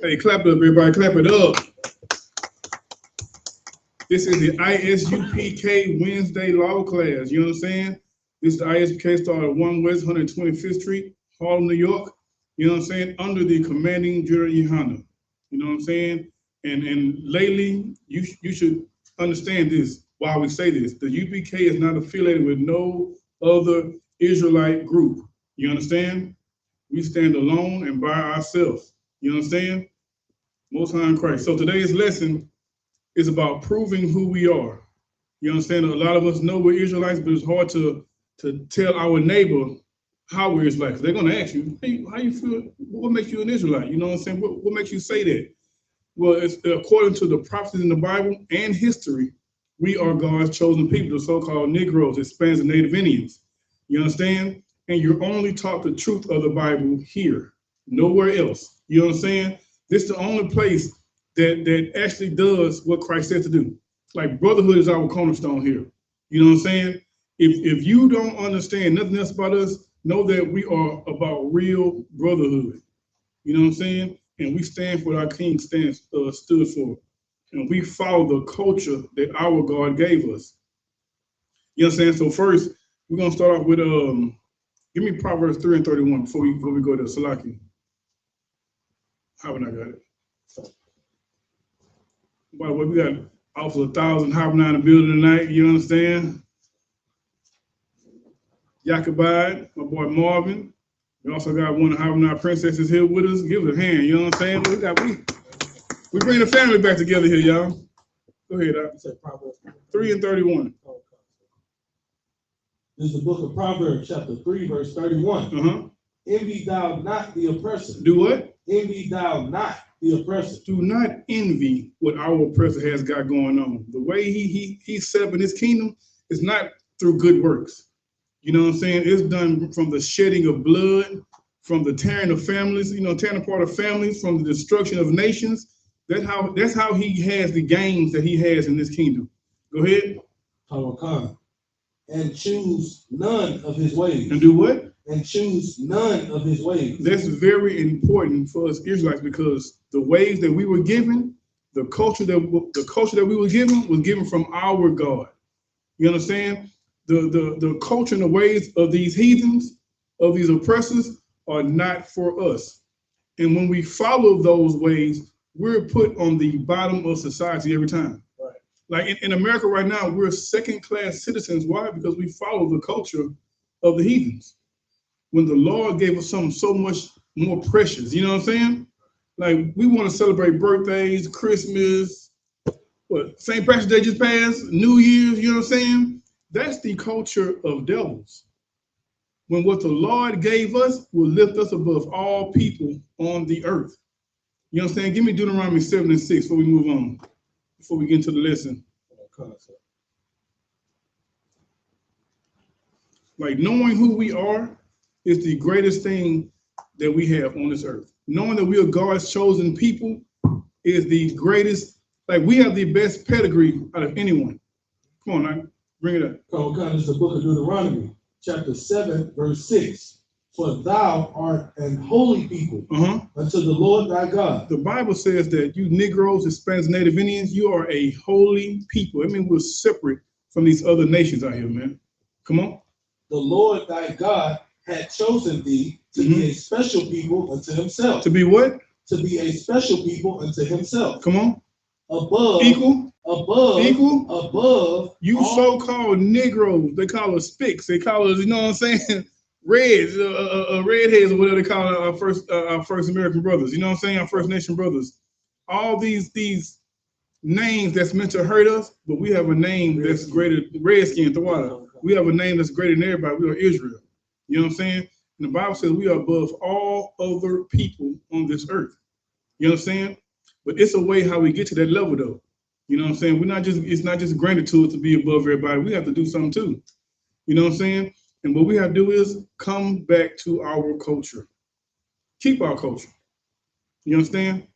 Hey, clap it up, everybody. Clap it up. This is the I.S.U.P.K. Wednesday law class. You know what I'm saying? This is the I.S.U.P.K. started at 1 West 125th Street, Harlem, New York. You know what I'm saying? Under the commanding General YAHANNA. You know what I'm saying? And lately, you should understand this while we say this. The UPK is not affiliated with no other Israelite group. You understand? We stand alone and by ourselves. You understand? Most High in Christ. So today's lesson is about proving who we are. You understand? A lot of us know we're Israelites, but it's hard to tell our neighbor how we're Israelites. They're going to ask you, hey, how you feel? What makes you an Israelite? You know what I'm saying? What makes you say that? Well, it's according to the prophecies in the Bible and history, we are God's chosen people, the so-called Negroes, Hispanics, and Native Indians. You understand? And you're only taught the truth of the Bible here, nowhere else. You know what I'm saying? This is the only place that actually does what Christ said to do. Like brotherhood is our cornerstone here. You know what I'm saying? If you don't understand nothing else about us, know that we are about real brotherhood. You know what I'm saying? And we stand for what our King stood for. And we follow the culture that our God gave us. You know what I'm saying? So first, we're gonna start off with give me Proverbs 3 and 31 before we go to Salaki. How I got it? By the way, we got almost 1,000 hopping out in the building tonight. You understand? Yakabide, my boy Marvin. We also got one of our princesses here with us. Give us a hand. You know what I'm saying? We bring the family back together here, y'all. Go ahead, Doc. 3 and 31. This is the book of Proverbs, chapter 3, verse 31. Envy thou not the oppressor. Do what? Envy thou not the oppressor. Do not envy what our oppressor has got going on. The way he's set up in his kingdom is not through good works. You know what I'm saying? It's done from the shedding of blood, from the tearing of families, tearing apart of families, from the destruction of nations. That's how he has the gains that he has in this kingdom. Go ahead. And choose none of his ways. And do what? And choose none of his ways. That's very important for us Israelites, because the ways that we were given, the culture that we were given was given from our God. You understand? The culture and the ways of these heathens, of these oppressors, are not for us. And when we follow those ways, we're put on the bottom of society every time. Right. Like in America right now, we're second-class citizens. Why? Because we follow the culture of the heathens. When the Lord gave us something so much more precious, you know what I'm saying? Like, we want to celebrate birthdays, Christmas, St. Patrick's Day just passed, New Year's, you know what I'm saying? That's the culture of devils. When what the Lord gave us will lift us above all people on the earth. You know what I'm saying? Give me Deuteronomy 7 and 6 before we move on, before we get into the lesson. Like, knowing who we are is the greatest thing that we have on this earth. Knowing that we are God's chosen people is the greatest. Like, we have the best pedigree out of anyone. Come on, now, bring it up. This is the book of Deuteronomy, chapter 7, verse 6. For thou art an holy people unto the Lord thy God. The Bible says that you Negroes, Hispanics, Native Indians, you are a holy people. I mean, we're separate from these other nations out here, man. Come on. The Lord thy God had chosen thee to be a special people unto himself. To be what? To be a special people unto himself. Come on. Above. Equal. Above. Equal. Above. You so-called Negroes, they call us Spicks. They call us, you know what I'm saying? Reds, redheads, or whatever they call our first American brothers. You know what I'm saying? Our First Nation brothers. All these names that's meant to hurt us, but we have a name that's greater. Redskin, the water. We have a name that's greater than everybody. We are Israel. You know what I'm saying? And the Bible says we are above all other people on this earth. You know what I'm saying? But it's a way how we get to that level, though. You know what I'm saying? It's not just granted to us to be above everybody. We have to do something too. You know what I'm saying? And what we have to do is come back to our culture. Keep our culture. You understand?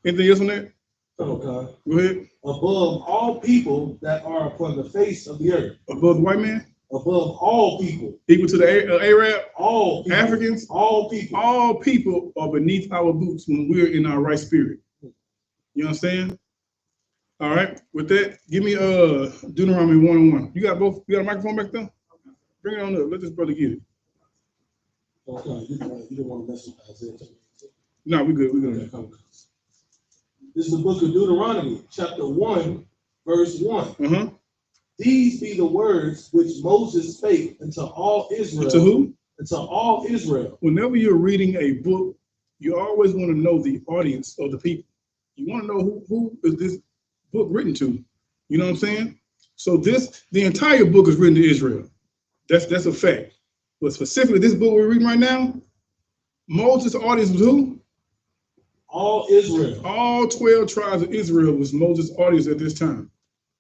Anything else on that? Okay. Go ahead. Above all people that are upon the face of the earth. Above the white man? Above all people. Equal to the Arab? All people. Africans? All people. All people are beneath our boots when we're in our right spirit. You understand? All right. With that, give me Deuteronomy 1 and 1. You got a microphone back there? Bring it on up. Let this brother get it. Okay. You don't want to mess with Isaiah. No, we're good. We're good. Okay. This is the book of Deuteronomy, chapter 1, verse 1. These be the words which Moses spake unto all Israel. To who? Unto all Israel. Whenever you're reading a book, you always want to know the audience of the people. You want to know who is this book written to. You know what I'm saying? So the entire book is written to Israel. That's a fact. But specifically, this book we're reading right now, Moses' audience was who? All Israel. All 12 tribes of Israel was Moses' audience at this time.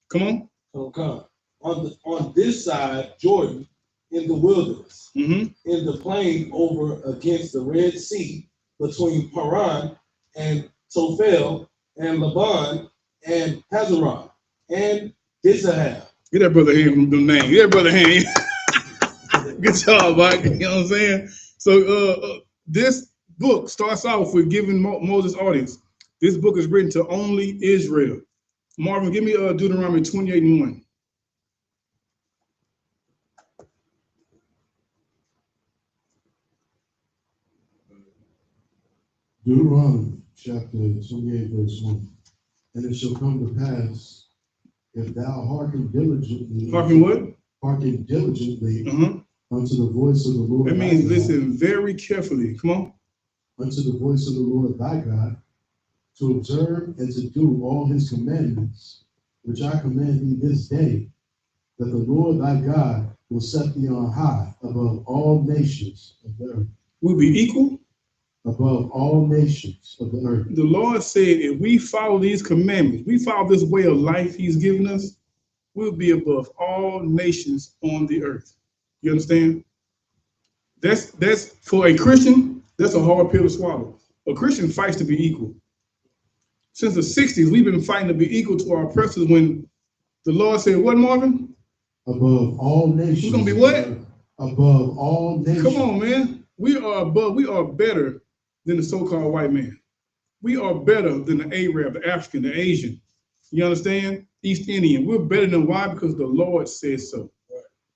Come on. Okay. On this side, Jordan, in the wilderness, in the plain over against the Red Sea, between Paran and Tophel and Laban and Hazeroth and Dizahab. Get that brother hand from the name. Get that brother hand. Good job, Mike. You know what I'm saying? So this book starts off with giving Moses audience. This book is written to only Israel. Marvin, give me Deuteronomy 28:1. Deuteronomy chapter 28, verse 1. And it shall come to pass, if thou hearken diligently. Hearken what? Hearken diligently unto the voice of the Lord. That means listen very carefully. Come on. Unto the voice of the Lord thy God, to observe and to do all his commandments, which I command thee this day, that the Lord thy God will set thee on high above all nations of the earth. We'll be equal above all nations of the earth. The Lord said, if we follow these commandments, we follow this way of life he's given us, we'll be above all nations on the earth. You understand? That's for a Christian, that's a hard pill to swallow. A Christian fights to be equal. Since the 60s, we've been fighting to be equal to our oppressors when the Lord said, what, Marvin? Above all nations. We're going to be what? Above all nations. Come on, man. We are better than the so-called white man. We are better than the Arab, the African, the Asian. You understand? East Indian. We're better than why? Because the Lord says so.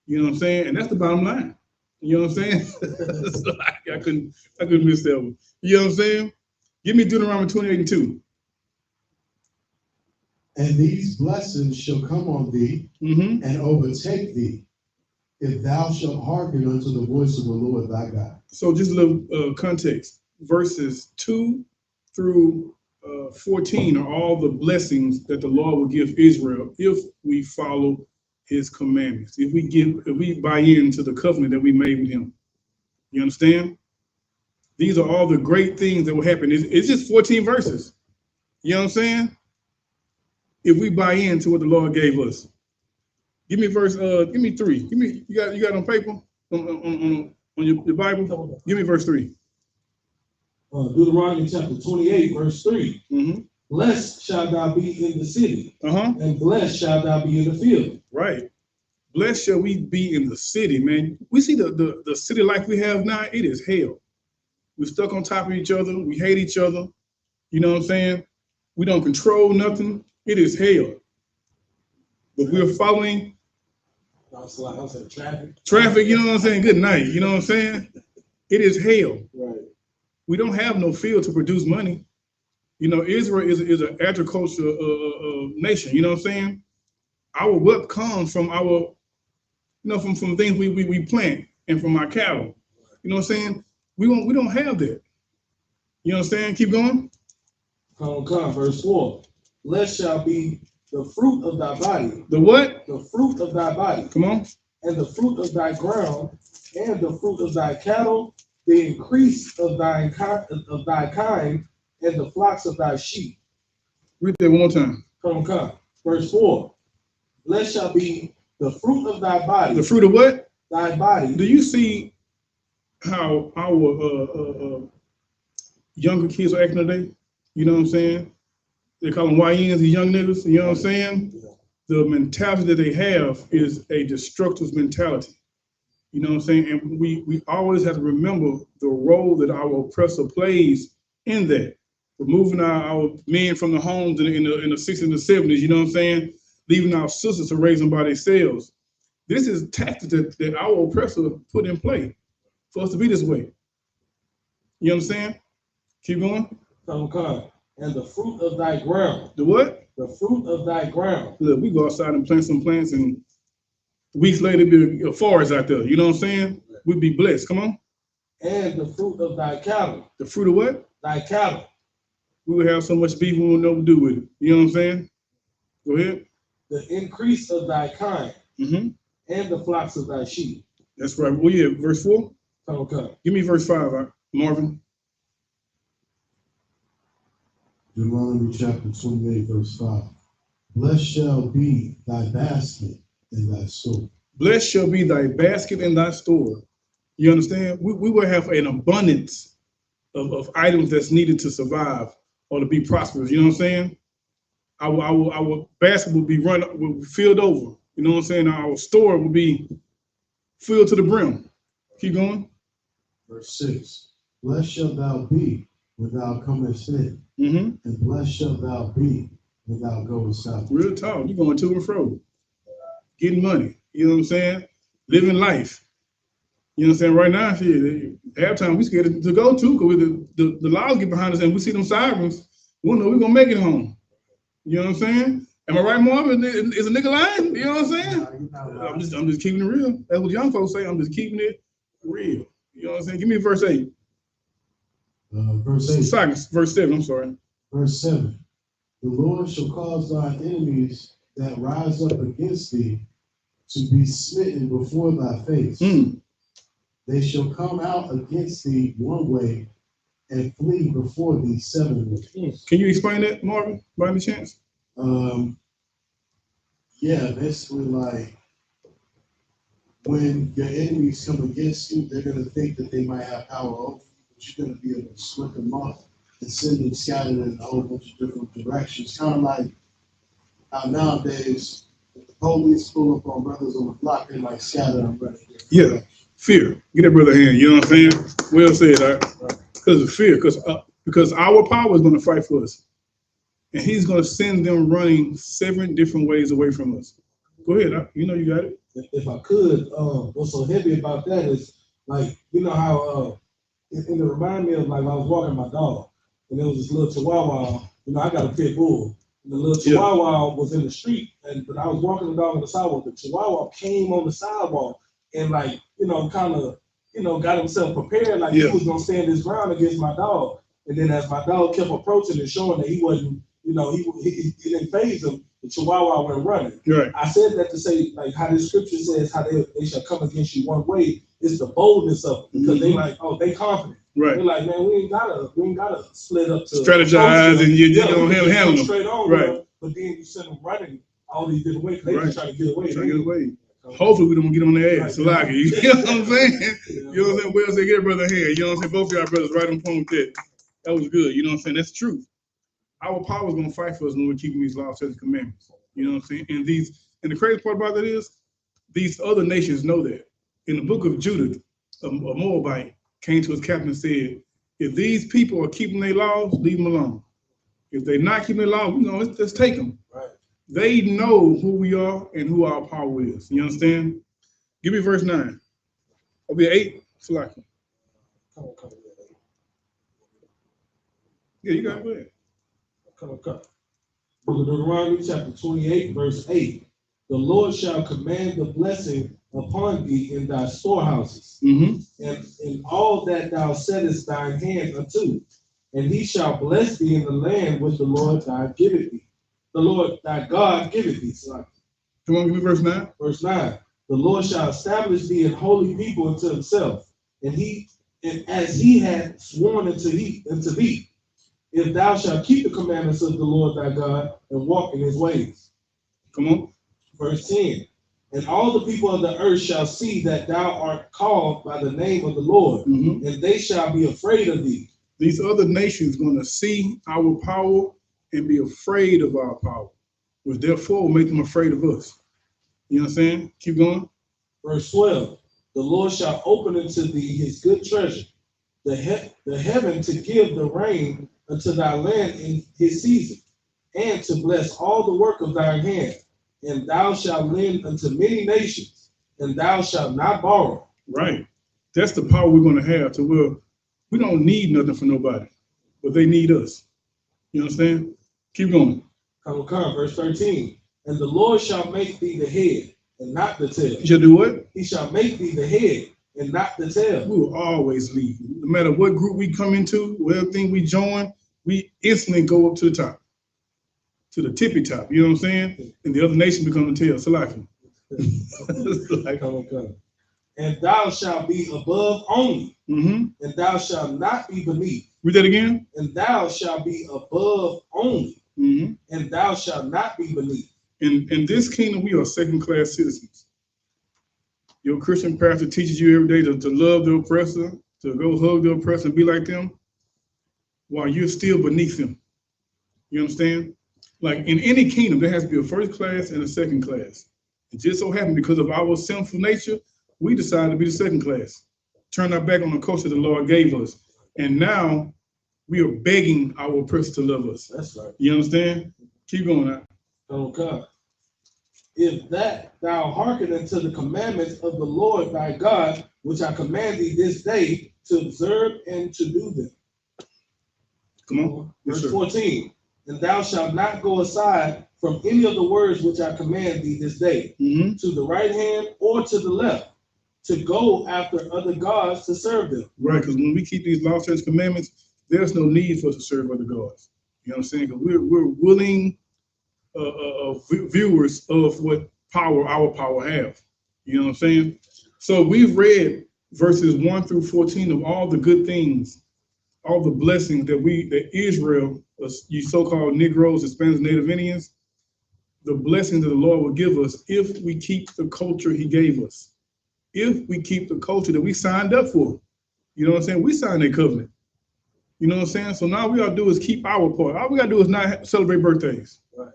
You know what I'm saying? And that's the bottom line. You know what I'm saying? So I couldn't miss that one. You know what I'm saying? Give me Deuteronomy 28:2. And these blessings shall come on thee and overtake thee, if thou shalt hearken unto the voice of the Lord thy God. So just a little context. Verses 2 through 14 are all the blessings that the Lord will give Israel if we follow his commandments, if we buy into the covenant that we made with him. You understand? These are all the great things that will happen. It's just 14 verses. You know what I'm saying? If we buy into what the Lord gave us. Give me verse, give me 3. Give me, you got it on paper? On your Bible? Give me verse 3. Deuteronomy chapter 28, verse 3. Blessed shall thou be in the city, and blessed shall thou be in the field. Right. Blessed shall we be in the city, man. We see the city life we have now, it is hell. We're stuck on top of each other. We hate each other. You know what I'm saying? We don't control nothing. It is hell. But we're following traffic, you know what I'm saying? Good night. You know what I'm saying? It is hell. Right. We don't have no field to produce money. You know, Israel is an agricultural nation. You know what I'm saying? Our wealth comes from our, you know, from things we plant and from our cattle. You know what I'm saying? We don't have that. You understand? Keep going. Come, verse 4. Blessed shall be the fruit of thy body. The what? The fruit of thy body. Come on. And the fruit of thy ground, and the fruit of thy cattle, the increase of thy kind, and the flocks of thy sheep. Read that one more time. Come. Verse 4. Blessed shall be the fruit of thy body. The fruit of what? Thy body. Do you see how our younger kids are acting today? You know what I'm saying? They call them YNs, the young niggas. You know what I'm saying? Yeah. The mentality that they have is a destructive mentality. You know what I'm saying? And we always have to remember the role that our oppressor plays in that. Removing our men from the homes in the 60s and the 70s, you know what I'm saying? Leaving our sisters to raise them by themselves. This is tactics that our oppressor put in play for us to be this way. You understand? Keep going. Come. And the fruit of thy ground. The what? The fruit of thy ground. Look, we go outside and plant some plants, and weeks later be a forest out there. You know what I'm saying? We'd be blessed. Come on. And the fruit of thy cattle. The fruit of what? Thy cattle. We would have so much beef we wouldn't know what to do with it. You know what I'm saying? Go ahead. The increase of thy kind, and the flocks of thy sheep. That's right. Well, yeah, verse 4. Okay. Give me verse 5, Marvin. Deuteronomy chapter 28, verse 5. Blessed shall be thy basket and thy store. Blessed shall be thy basket and thy store. You understand? We will have an abundance of items that's needed to survive or to be prosperous. You know what I'm saying? Our basket will be filled over. You You know what I'm saying? Our store will be filled to the brim. Keep going. Verse 6. Blessed shalt thou be when thou comest in, and blessed shalt thou be when thou goest out. Real talk. You're going to and fro. Getting money. You know what I'm saying? Living life. You know what I'm saying? Right now, shit, halftime we scared to go to because the laws get behind us and we see them sirens. We don't know we're going to make it home. You know what I'm saying? Am I right, Marvin? Is a nigga lying? You know what I'm saying? I'm just keeping it real. That's what young folks say. I'm just keeping it real. You know what I'm saying? Give me verse 8. Verse 8. Sorry, verse 7, I'm sorry. Verse 7. The Lord shall cause thine enemies that rise up against thee to be smitten before thy face. They shall come out against thee one way and flee before thee 7 ways. Can you explain that, Marvin, by any chance? Yeah, basically like when your enemies come against you, they're going to think that they might have power over you, but you're going to be able to split them off and send them scattered in a whole bunch of different directions. Kind of like how nowadays, if the police pull up on brothers on the block, they like scatter them right here. Yeah, fear. Get that brother hand. You know what I'm saying? Well said, all right? Because of fear, because our power is going to fight for us. And he's going to send them running 7 different ways away from us. Go ahead. You know you got it. If I could, what's so heavy about that is, like, you know how, it remind me of, like, I was walking my dog, and there was this little chihuahua, you know, I got a pit bull, and the little chihuahua was in the street, but I was walking the dog on the sidewalk. The chihuahua came on the sidewalk and, like, you know, kind of, you know, got himself prepared, like he was going to stand his ground against my dog. And then as my dog kept approaching and showing that he wasn't, you know, he didn't phase him, the chihuahua went running. Right. I said that to say, like, how the scripture says how they shall come against you one way. It's the boldness of it, because they like, oh, they confident. Right. They're like, man, we ain't gotta split up to strategize and you don't handle them straight on, right. But then you send them running all these different ways. They just trying to get away. Hopefully we don't get on their ass. Right. So you know what I'm saying? You know what I'm saying? Well said, get a brother here. You know what I'm saying? Both of y'all brothers right on point with that. That was good. You know what I'm saying? That's the truth. Our power is gonna fight for us when we're keeping these laws, statutes, and commandments. You know what I'm saying? And the crazy part about that is these other nations know that. In the book of Judah, a Moabite came to his captain and said, if these people are keeping their laws, leave them alone. If they're not keeping their laws, you know, let's take them. Right. They know who we are and who our power is. You understand? Give me verse 9. I'll be 8. Salaki. Come on. Yeah, you got it. Go ahead. Come. Book of Deuteronomy, chapter 28, verse 8. The Lord shall command the blessing upon thee in thy storehouses, and in all that thou settest thine hand unto. And he shall bless thee in the land which the Lord thy giveth thee. The Lord thy God giveth thee. Come on, give me verse 9. Verse 9. The Lord shall establish thee an holy people unto himself, and as he hath sworn unto thee, if thou shalt keep the commandments of the Lord thy God and walk in his ways. Come on. Verse 10. And all the people of the earth shall see that thou art called by the name of the Lord, and they shall be afraid of thee. These other nations going to see our power and be afraid of our power, which therefore will make them afraid of us. You know what I'm saying? Keep going. Verse 12. The Lord shall open unto thee his good treasure, the heaven to give the rain unto thy land in his season, and to bless all the work of thine hand. And thou shalt lend unto many nations, and thou shalt not borrow. Right. That's the power we're going to have to where we don't need nothing from nobody, but they need us. You understand? Keep going. Come, verse 13. And the Lord shall make thee the head and not the tail. He shall do what? He shall make thee the head and not the tail. We will always lead. No matter what group we come into, whatever thing we join, we instantly go up to the top, to the tippy top. You know what I'm saying? And the other nation become the tail. Salaki. Come. And thou shalt be above only, and thou shalt not be beneath. Read that again. And thou shalt be above only, and thou shalt not be beneath. In this kingdom, we are second-class citizens. Your Christian pastor teaches you every day to love the oppressor, to go hug the oppressor and be like them, while you're still beneath them. You understand? Like in any kingdom, there has to be a first class and a second class. It just so happened because of our sinful nature, we decided to be the second class, turn our back on the culture the Lord gave us. And now we are begging our oppressor to love us. That's right. You understand? Keep going now. Oh God. If that thou hearken unto the commandments of the Lord thy God, which I command thee this day to observe and to do them. Come on. Verse Yes, 14. And thou shalt not go aside from any of the words which I command thee this day, to the right hand or to the left, to go after other gods to serve them. Right, because when we keep these laws, statutes, commandments, there's no need for us to serve other gods. You know what I'm saying? Because we're willing viewers of what power our power have. You know what I'm saying? So we've read verses 1 through 14 of all the good things, all the blessings that Israel, you so-called Negroes, Hispanics, Native Indians, the blessings that the Lord will give us if we keep the culture he gave us. If we keep the culture that we signed up for. You know what I'm saying? We signed a covenant. You know what I'm saying? So now all we gotta do is keep our part. All we gotta do is not celebrate birthdays. Right.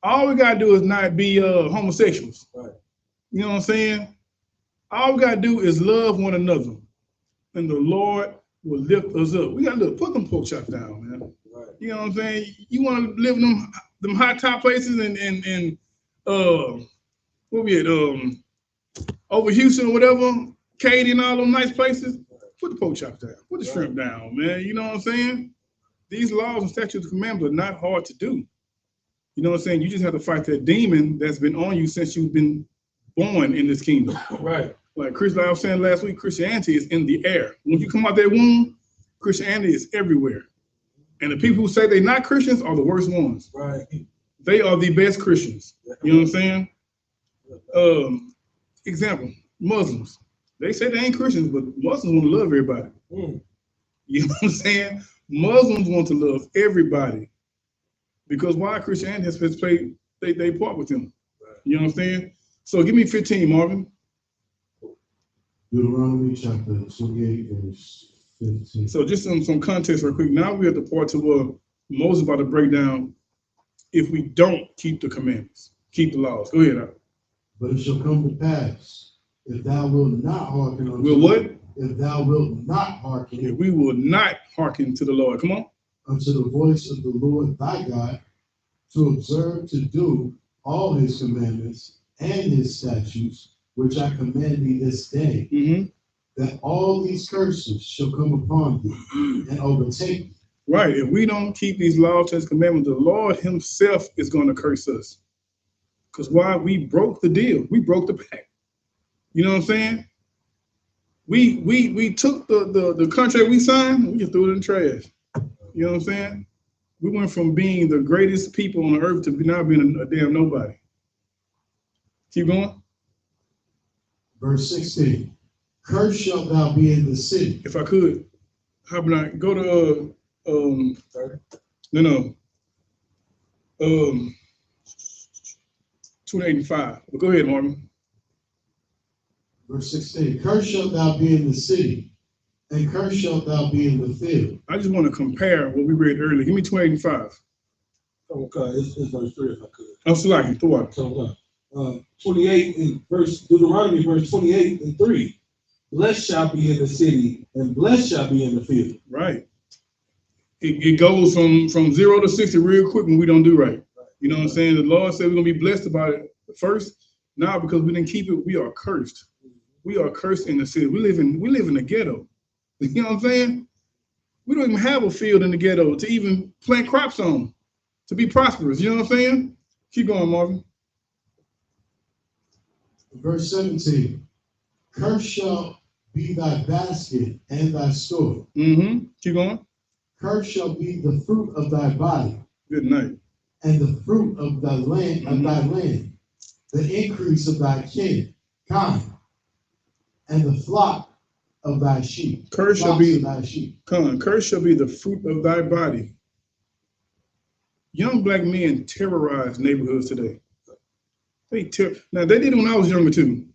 All we gotta do is not be homosexuals. Right. You know what I'm saying? All we gotta do is love one another, and the Lord will lift us up. We gotta put them pork chops down, man. Right. You know what I'm saying? You want to live in them hot top places and what we at over Houston or whatever, Katy and all them nice places. Put the pork chops down. Put the shrimp down, man. You know what I'm saying? These laws and statutes and commandments are not hard to do. You know what I'm saying? You just have to fight that demon that's been on you since you've been born in this kingdom. Right. Like Chris, like I was saying last week, Christianity is in the air. When you come out that womb, Christianity is everywhere. And the people who say they're not Christians are the worst ones. Right. They are the best Christians. You know what I'm saying? Example, Muslims. They say they ain't Christians, but Muslims want to love everybody. You know what I'm saying? Muslims want to love everybody. Because why? Christianity has played they part with them. You know what I'm saying? So give me 15, Marvin. Deuteronomy chapter 28, verse 15. So just some context real quick. Now we're at the part to where Moses is about to break down if we don't keep the commandments, keep the laws. Go ahead, Al. But it shall come to pass, if thou wilt not hearken unto Will what? If thou wilt not hearken. If we will not hearken to the Lord. Come on. Unto the voice of the Lord thy God, to observe to do all his commandments and his statutes, which I command thee this day, that all these curses shall come upon thee and overtake thee. Right. If we don't keep these laws and commandments, the Lord himself is going to curse us. Because why? We broke the deal. We broke the pact. You know what I'm saying? We took the contract we signed, we just threw it in the trash. You know what I'm saying? We went from being the greatest people on the earth to now being a damn nobody. Keep going. Verse 16. Cursed shalt thou be in the city. If I could, how about I go to 285. But go ahead, Marvin. Verse 16. Cursed shalt thou be in the city, and cursed shalt thou be in the field. I just want to compare what we read earlier. Give me 285. Okay, it's verse 3 if I could. I'm sorry, throw it. So 28 in Deuteronomy verse 28 and 3. Blessed shall be in the city, and blessed shall be in the field. Right. It goes from 0 to 60 real quick when we don't do right. You know what I'm saying? The Lord said we're gonna be blessed about it first. Now because we didn't keep it, we are cursed. We are cursed in the city. We live in the ghetto. You know what I'm saying? We don't even have a field in the ghetto to even plant crops on, to be prosperous. You know what I'm saying? Keep going, Marvin. Verse 17. Cursed shall be thy basket and thy store. Keep going. Cursed shall be the fruit of thy body. Good night. And the fruit of thy land, the increase of thy kind, and the flock of thy sheep. Cursed shall be thy sheep. Cursed shall be the fruit of thy body. Young black men terrorize neighborhoods today. Now they did it when I was younger too,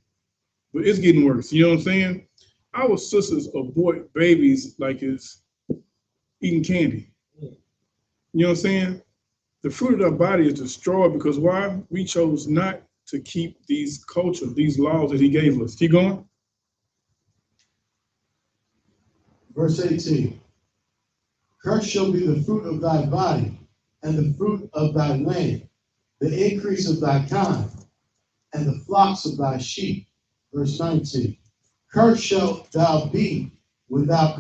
but it's getting worse. You know what I'm saying? Our sisters abort babies like it's eating candy. You know what I'm saying? The fruit of our body is destroyed because why? We chose not to keep these cultures, these laws that he gave us. Keep going. Verse 18. Cursed shall be the fruit of thy body, and the fruit of thy land, the increase of thy kind, and the flocks of thy sheep. Verse 19. Cursed shalt thou be when thou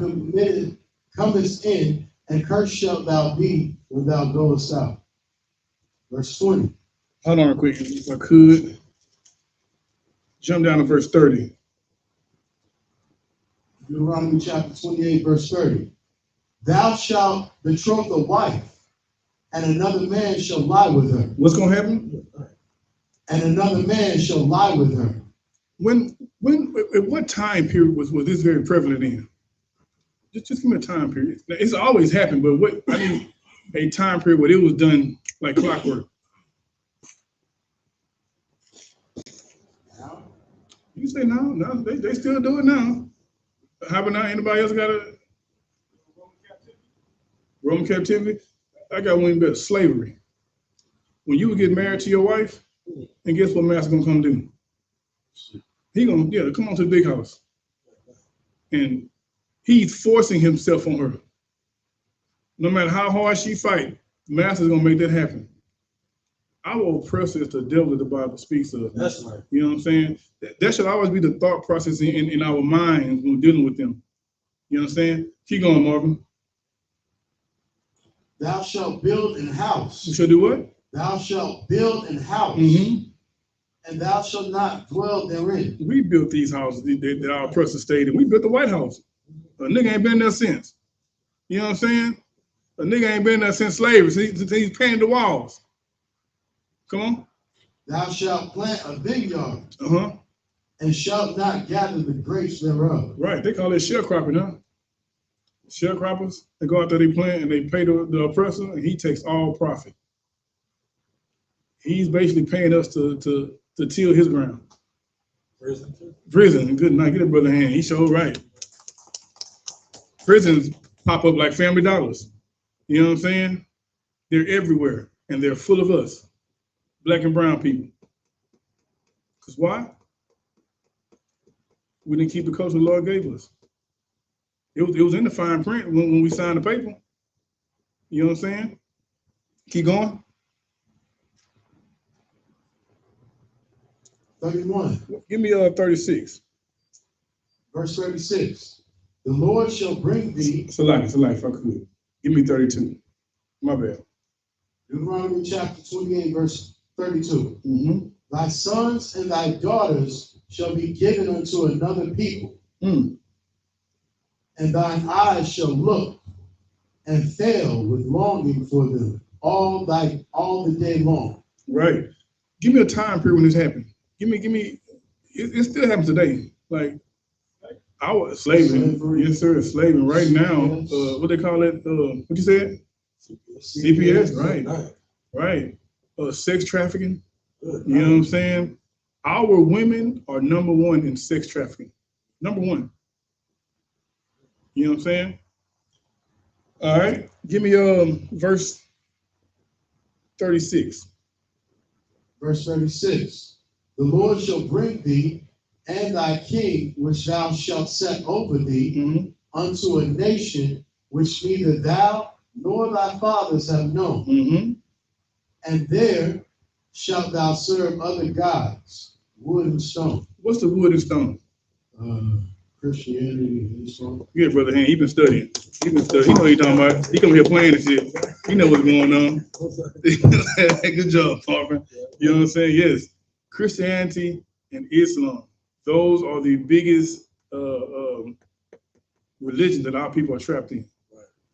comest in, and cursed shalt thou be when thou goest out. Verse 20. Hold on real quick, if I could. Jump down to verse 30. Deuteronomy chapter 28, verse 30. Thou shalt betroth a wife, and another man shall lie with her. What's going to happen? And another man shall lie with her. At what time period was this very prevalent in? Just give me a time period. It's always happened, but I mean a time period where it was done like clockwork. You say no, they still do it now. How about now? Anybody else got a Roman captivity? I got one better, slavery. When you would get married to your wife, and guess what master gonna come do? He gonna, come on to the big house. And he's forcing himself on her. No matter how hard she fight, master's gonna make that happen. Our oppressor is the devil that the Bible speaks of. That's right. You know what I'm saying? That should always be the thought process in our minds when we're dealing with them. You know what I'm saying? Keep going, Marvin. Thou shalt build an house. You shall do what? Thou shalt build an house, and thou shalt not dwell therein. We built these houses that our oppressor stayed in. We built the White House. A nigga ain't been there since. You know what I'm saying? A nigga ain't been there since slavery. He's painted the walls. Come on. Thou shalt plant a vineyard, Uh-huh. and shalt not gather the grapes thereof. Right. They call it sharecropping, huh? Sharecroppers, they go out there, they plant, and they pay the oppressor, and he takes all profit. He's basically paying us to till his ground. Prison. Good night. Get that brother a hand. He showed right. Prisons pop up like Family Dollars. You know what I'm saying? They're everywhere, and they're full of us, black and brown people. Because why? We didn't keep the culture the Lord gave us. It was in the fine print when we signed the paper. You know what I'm saying? Keep going. 31. Give me 36. Verse 36. The Lord shall bring thee. It's a life, if I could. Give me 32. My bad. Deuteronomy chapter 28, verse 32. Thy sons and thy daughters shall be given unto another people. And thine eyes shall look and fail with longing for them all the day long. Right. Give me a time period when this happened. Give me. It still happens today. Like our slavery. Yes, sir. Slavery right now. What they call it? What you said? CPS. Right. Sex trafficking. You know what I'm saying? Our women are number one in sex trafficking. Number one. You know what I'm saying? All right. Give me verse 36. Verse 36. The Lord shall bring thee and thy king, which thou shalt set over thee, unto a nation which neither thou nor thy fathers have known. And there shalt thou serve other gods, wood and stone. What's the wood and stone? Christianity and Islam. Yeah, brother Han, he been studying. He know what he talking about. He come here playing and shit. He know what's going on. Good job, Parker. You know what I'm saying? Yes. Christianity and Islam. Those are the biggest religions that our people are trapped in.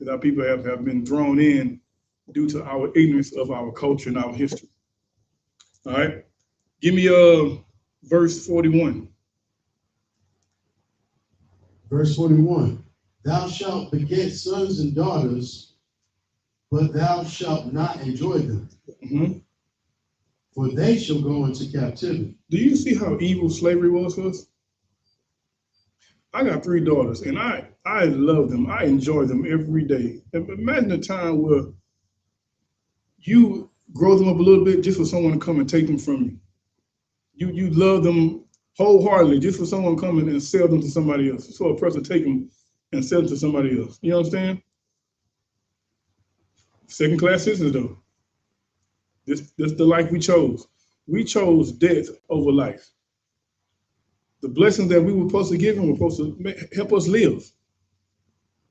That our people have been thrown in due to our ignorance of our culture and our history. All right. Give me verse 41. Verse 41. Thou shalt beget sons and daughters, but thou shalt not enjoy them. For they shall go into captivity. Do you see how evil slavery was for us? I got 3 daughters, and I love them. I enjoy them every day. Imagine a time where you grow them up a little bit just for someone to come and take them from you. You love them wholeheartedly just for someone coming and sell them to somebody else. So a person take them and sell them to somebody else. You understand? Second class citizens though. This the life we chose. We chose death over life. The blessings that we were supposed to give them were supposed to help us live.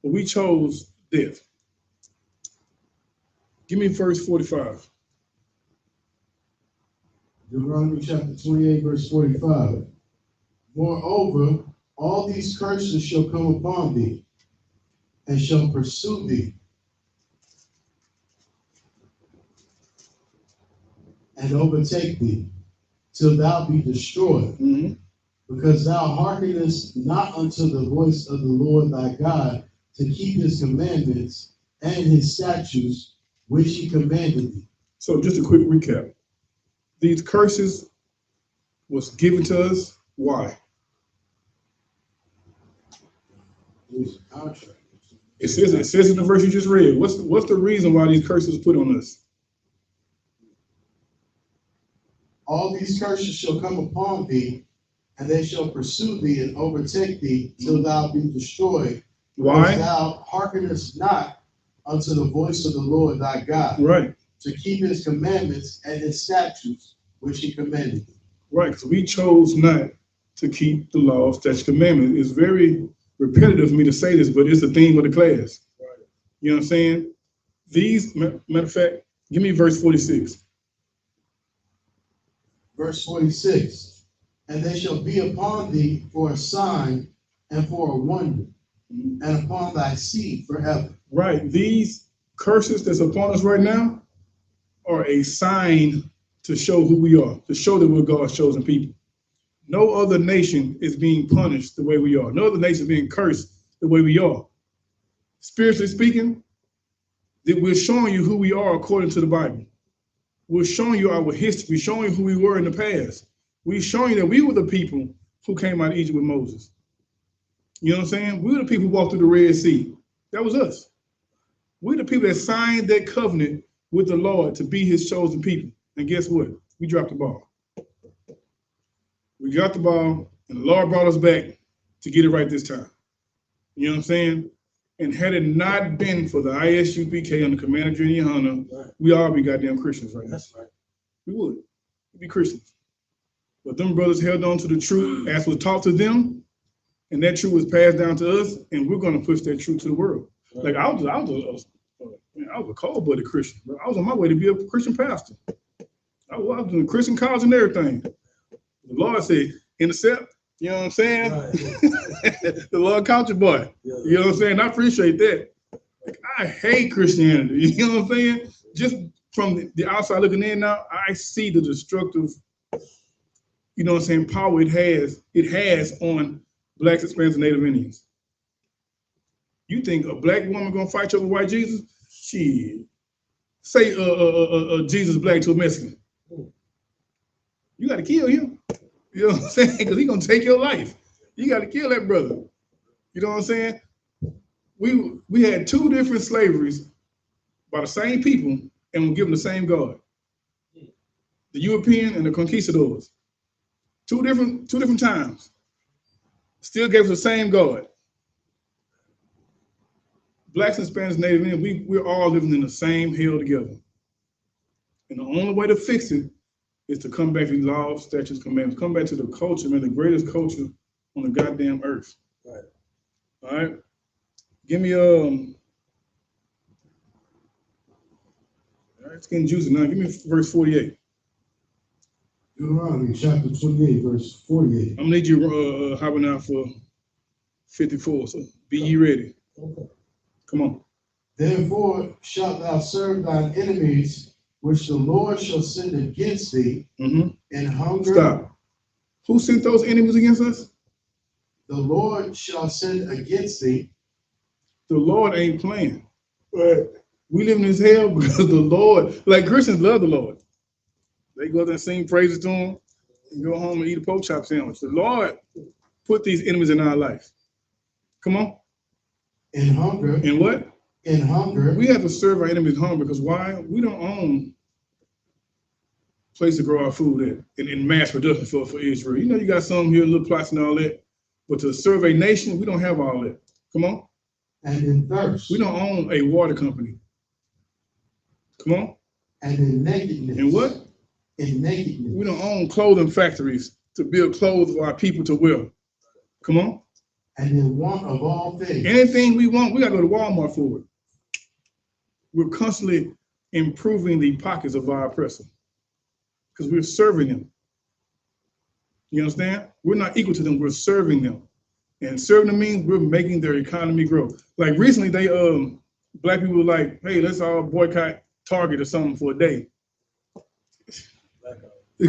But we chose death. Give me verse 45. Deuteronomy chapter 28, verse 45. Moreover, all these curses shall come upon thee, and shall pursue thee, and overtake thee, till thou be destroyed, because thou hearkenest not unto the voice of the Lord thy God, to keep his commandments and his statutes, which he commanded thee. So just a quick recap. These curses was given to us. Why? It says in the verse you just read. What's the reason why these curses put on us? All these curses shall come upon thee, and they shall pursue thee and overtake thee till thou be destroyed. Why? Because thou hearkenest not unto the voice of the Lord thy God. Right. To keep his commandments and his statutes, which he commanded thee. Right, because we chose not to keep the law, statutes, commandments. It's very repetitive for me to say this, but it's the theme of the class. Right. You know what I'm saying? These, matter of fact, give me verse 46. Verse 46. And they shall be upon thee for a sign and for a wonder, and upon thy seed forever. Right. These curses that's upon us right now are a sign to show who we are, to show that we're God's chosen people. No other nation is being punished the way we are. No other nation is being cursed the way we are. Spiritually speaking, that we're showing you who we are according to the Bible. We're showing you our history. We're showing you who we were in the past. We're showing you that we were the people who came out of Egypt with Moses. You know what I'm saying? We were the people who walked through the Red Sea. That was us. We're the people that signed that covenant with the Lord to be his chosen people. And guess what? We dropped the ball. We got the ball, and the Lord brought us back to get it right this time. You know what I'm saying? And had it not been for the I.S.U.P.K under command of General YAHANNA, right, we all be goddamn Christians right now. That's right. We would. We'd be Christians. But them brothers held on to the truth as was taught to them, and that truth was passed down to us, and we're going to push that truth to the world. Right. Like I was a cold-blooded Christian. Bro. I was on my way to be a Christian pastor. I was in Christian college and everything. The Lord said, intercept. You know what I'm saying? Right. The Lord caught your boy. Yeah. You know what I'm saying? I appreciate that. Like, I hate Christianity. You know what I'm saying? Just from the outside looking in now, I see the destructive, you know what I'm saying, power it has on Blacks, Hispanics, and Native Indians. You think a black woman gonna fight you over white Jesus? Shit. Say Jesus black to a Mexican. You gotta kill him. You know what I'm saying? Because he's gonna take your life. You gotta kill that brother. You know what I'm saying? We had two different slaveries by the same people, and we're given the same God. The European and the conquistadors. Two different times. Still gave us the same God. Blacks and Hispanics, Native Indians, we're all living in the same hell together. And the only way to fix it is to come back to the law, statutes, commandments, come back to the culture, man, the greatest culture on the goddamn earth. Right. All right. Give me all right, it's getting juicy now. Give me verse 48. Deuteronomy chapter 28, verse 48. I'm gonna need you hopping out for 54. So be ye ready. Okay. Come on. Therefore shalt thou serve thine enemies, which the Lord shall send against thee in hunger. Stop. Who sent those enemies against us? The Lord shall send against thee. The Lord ain't playing. Right. We live in this hell because the Lord, like Christians love the Lord. They go there and sing praises to him and go home and eat a pork chop sandwich. The Lord put these enemies in our life. Come on. In hunger. In what? In hunger. We have to serve our enemies hunger because why? We don't own place to grow our food at in mass production for Israel. You know, you got some here, little plots and all that, but to serve a nation, we don't have all that. Come on. And in thirst. We don't own a water company. Come on. And in nakedness. And what? In nakedness. We don't own clothing factories to build clothes for our people to wear. Come on. And in want of all things. Anything we want, we got to go to Walmart for it. We're constantly improving the pockets of our oppressor because we're serving them. You understand? We're not equal to them, we're serving them. And serving them means we're making their economy grow. Like recently, they black people were like, hey, let's all boycott Target or something for a day.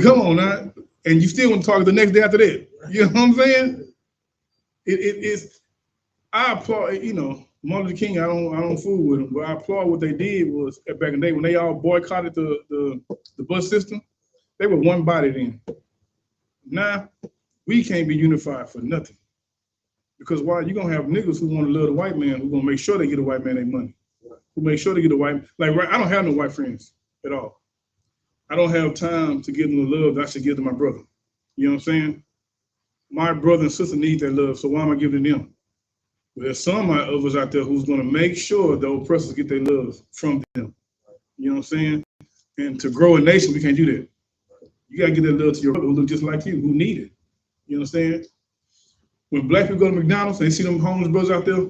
Come on now. And you still want to Target the next day after that. You know what I'm saying? It's I applaud, you know, Martin Luther King, I don't fool with him, but I applaud what they did was back in the day when they all boycotted the bus system, they were one body then. Now we can't be unified for nothing. Because why? You're gonna have niggas who want to love the white man, who gonna make sure they get a white man their money. Who make sure they get a white, like I don't have no white friends at all. I don't have time to give them the love that I should give to my brother. You know what I'm saying? My brother and sister need that love, so why am I giving them? Well, there's some of us out there who's gonna make sure the oppressors get their love from them. You know what I'm saying? And to grow a nation, we can't do that. You gotta get that love to your brother who look just like you, who need it. You understand? When black people go to McDonald's and they see them homeless brothers out there,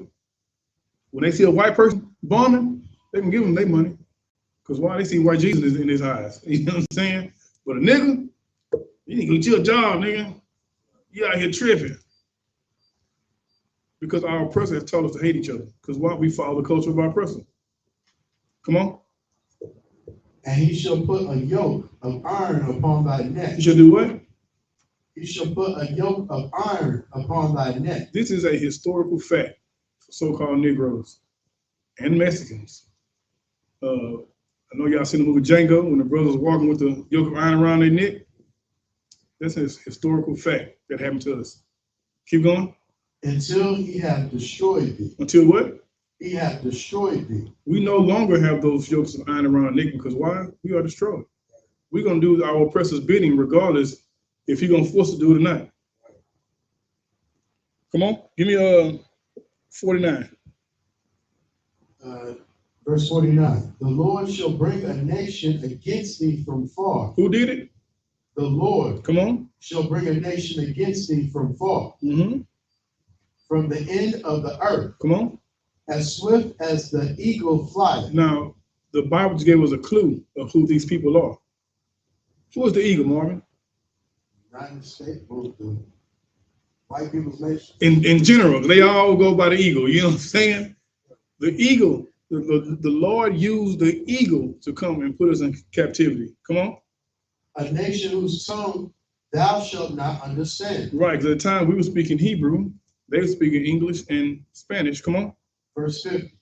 when they see a white person bombing, they can give them their money. Because why? They see white Jesus in his eyes. You know what I'm saying? But a nigga, you need to get you a job, nigga. You out here tripping. Because our oppressor has taught us to hate each other. Because why? We follow the culture of our oppressor. Come on. And he shall put a yoke of iron upon thy neck. You shall do what? He shall put a yoke of iron upon thy neck. This is a historical fact for so-called Negroes and Mexicans. I know y'all seen the movie Django when the brothers walking with the yoke of iron around their neck. That's a historical fact that happened to us. Keep going. Until he hath destroyed thee. Until what? He hath destroyed thee. We no longer have those yokes of iron around our neck because why? We are destroyed. We're going to do our oppressor's bidding regardless if he's going to force us to do it or not. Come on, give me 49. Verse 49. The Lord shall bring a nation against thee from far. Who did it? The Lord. Come on. Shall bring a nation against thee from far. Mm-hmm. From the end of the earth. Come on. As swift as the eagle flieth. Now, the Bible just gave us a clue of who these people are. Who is the eagle, Marvin? United States, both the white people's nation. In general, they all go by the eagle. You know what I'm saying? The eagle, the Lord used the eagle to come and put us in captivity. Come on. A nation whose tongue thou shalt not understand. Right, because at the time we were speaking Hebrew, they were speaking English and Spanish. Come on. Verse 50.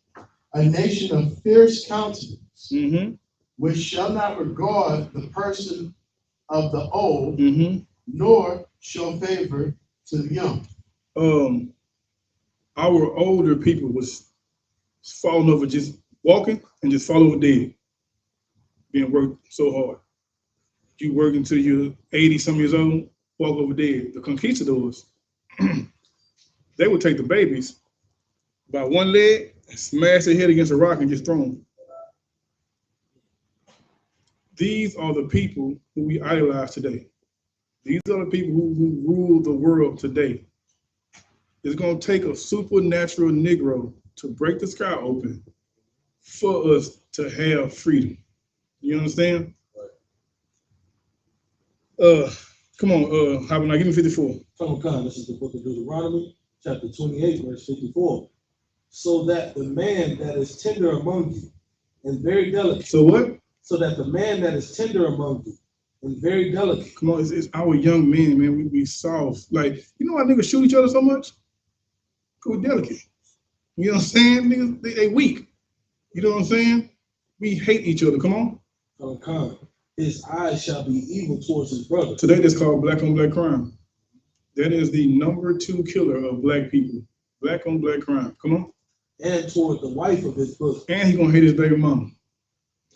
A nation of fierce countenance, mm-hmm. which shall not regard the person of the old, mm-hmm. nor show favor to the young. Our older people was falling over, just walking and just fall over dead, being worked so hard. You work until you're 80-some years old, walk over dead. The conquistadors, they would take the babies by one leg and smash their head against a rock and just throw them. These are the people who we idolize today. These are the people who rule the world today. It's going to take a supernatural Negro to break the sky open for us to have freedom. You understand? Come on, how about I give me 54? Come, this is the book of Deuteronomy, chapter 28, verse 54. So that the man that is tender among you and very delicate. So what? So that the man that is tender among you and very delicate. Come on, it's our young men, man. We be soft. Like, you know why niggas shoot each other so much? Because we're delicate. You know what I'm saying? Niggas, they weak. You know what I'm saying? We hate each other. Come on. Come. His eyes shall be evil towards his brother. Today, that's called black on black crime. That is the #2 killer of black people. Black on black crime. Come on. And toward the wife of his bosom. And he's going to hate his baby mama.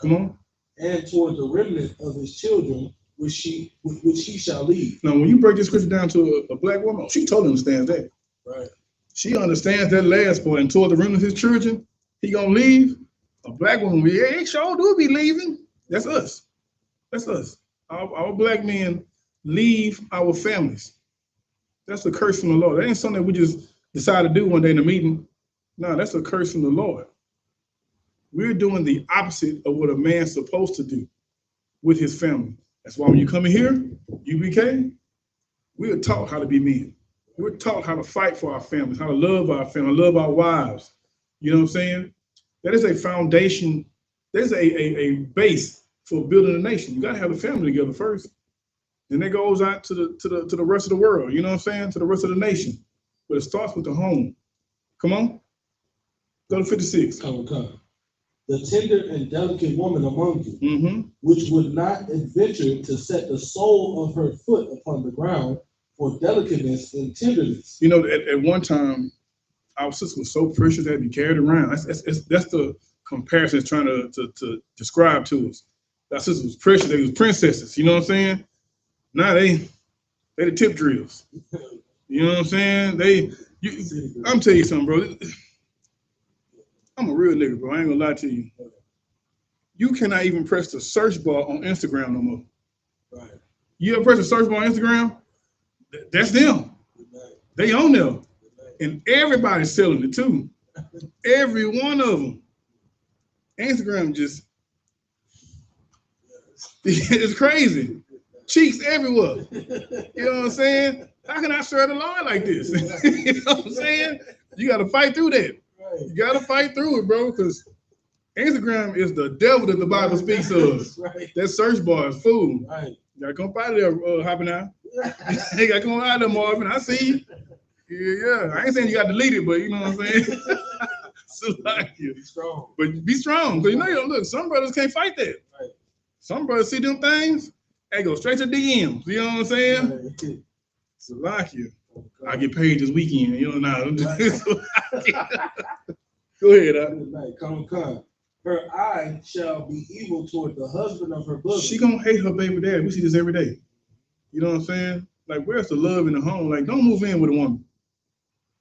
Come on. And toward the remnant of his children, which he shall lead. Now, when you break this scripture down to a black woman, she totally understands that. Right. She understands that last part. And toward the remnant of his children, he gonna leave. A black woman, we sure do be leaving. That's us. That's us. Our black men leave our families. That's a curse from the Lord. That ain't something that we just decide to do one day in a meeting. No, that's a curse from the Lord. We're doing the opposite of what a man's supposed to do with his family. That's why when you come in here, UPK, we are taught how to be men. We're taught how to fight for our families, how to love our family, love our wives. You know what I'm saying? That is a foundation. There's a base for building a nation. You gotta have a family together first. Then that goes out to the rest of the world, you know what I'm saying? To the rest of the nation. But it starts with the home. Come on. Go to 56. Come. The tender and delicate woman among you, Mm-hmm. which would not adventure to set the sole of her foot upon the ground for delicateness and tenderness. You know, at one time, our sister was so precious that to be carried around. That's the comparison it's trying to describe to us. Our sister was precious. They was princesses. You know what I'm saying? Now they the tip drills. You know what I'm saying? I'm telling you something, bro. I'm a real nigga, bro. I ain't gonna lie to you. You cannot even press the search bar on Instagram no more. Right. You ever press the search bar on Instagram? That's them. They own them. And everybody's selling it too. Every one of them. Instagram just, it's crazy. Cheeks everywhere. You know what I'm saying? How can I serve the Lord like this? You know what I'm saying? You got to fight through that. You got to fight through it, bro, because Instagram is the devil that the Bible speaks of. Right. That search bar is food. Right. You got to come out of there, Hopping Out. You got to come out of there, Marvin. I see you. Yeah. I ain't saying you got to delete it, but you know what I'm saying? So like you. Be strong. But be strong, because you know, look, some brothers can't fight that. Right. Some brothers see them things, they go straight to DMs. You know what I'm saying? Right. So like you. I get paid this weekend. You know, now. Go ahead. Come. Her eye shall be evil toward the husband of her bosom. She gonna hate her baby daddy. We see this every day. You know what I'm saying? Like, where's the love in the home? Like, don't move in with a woman.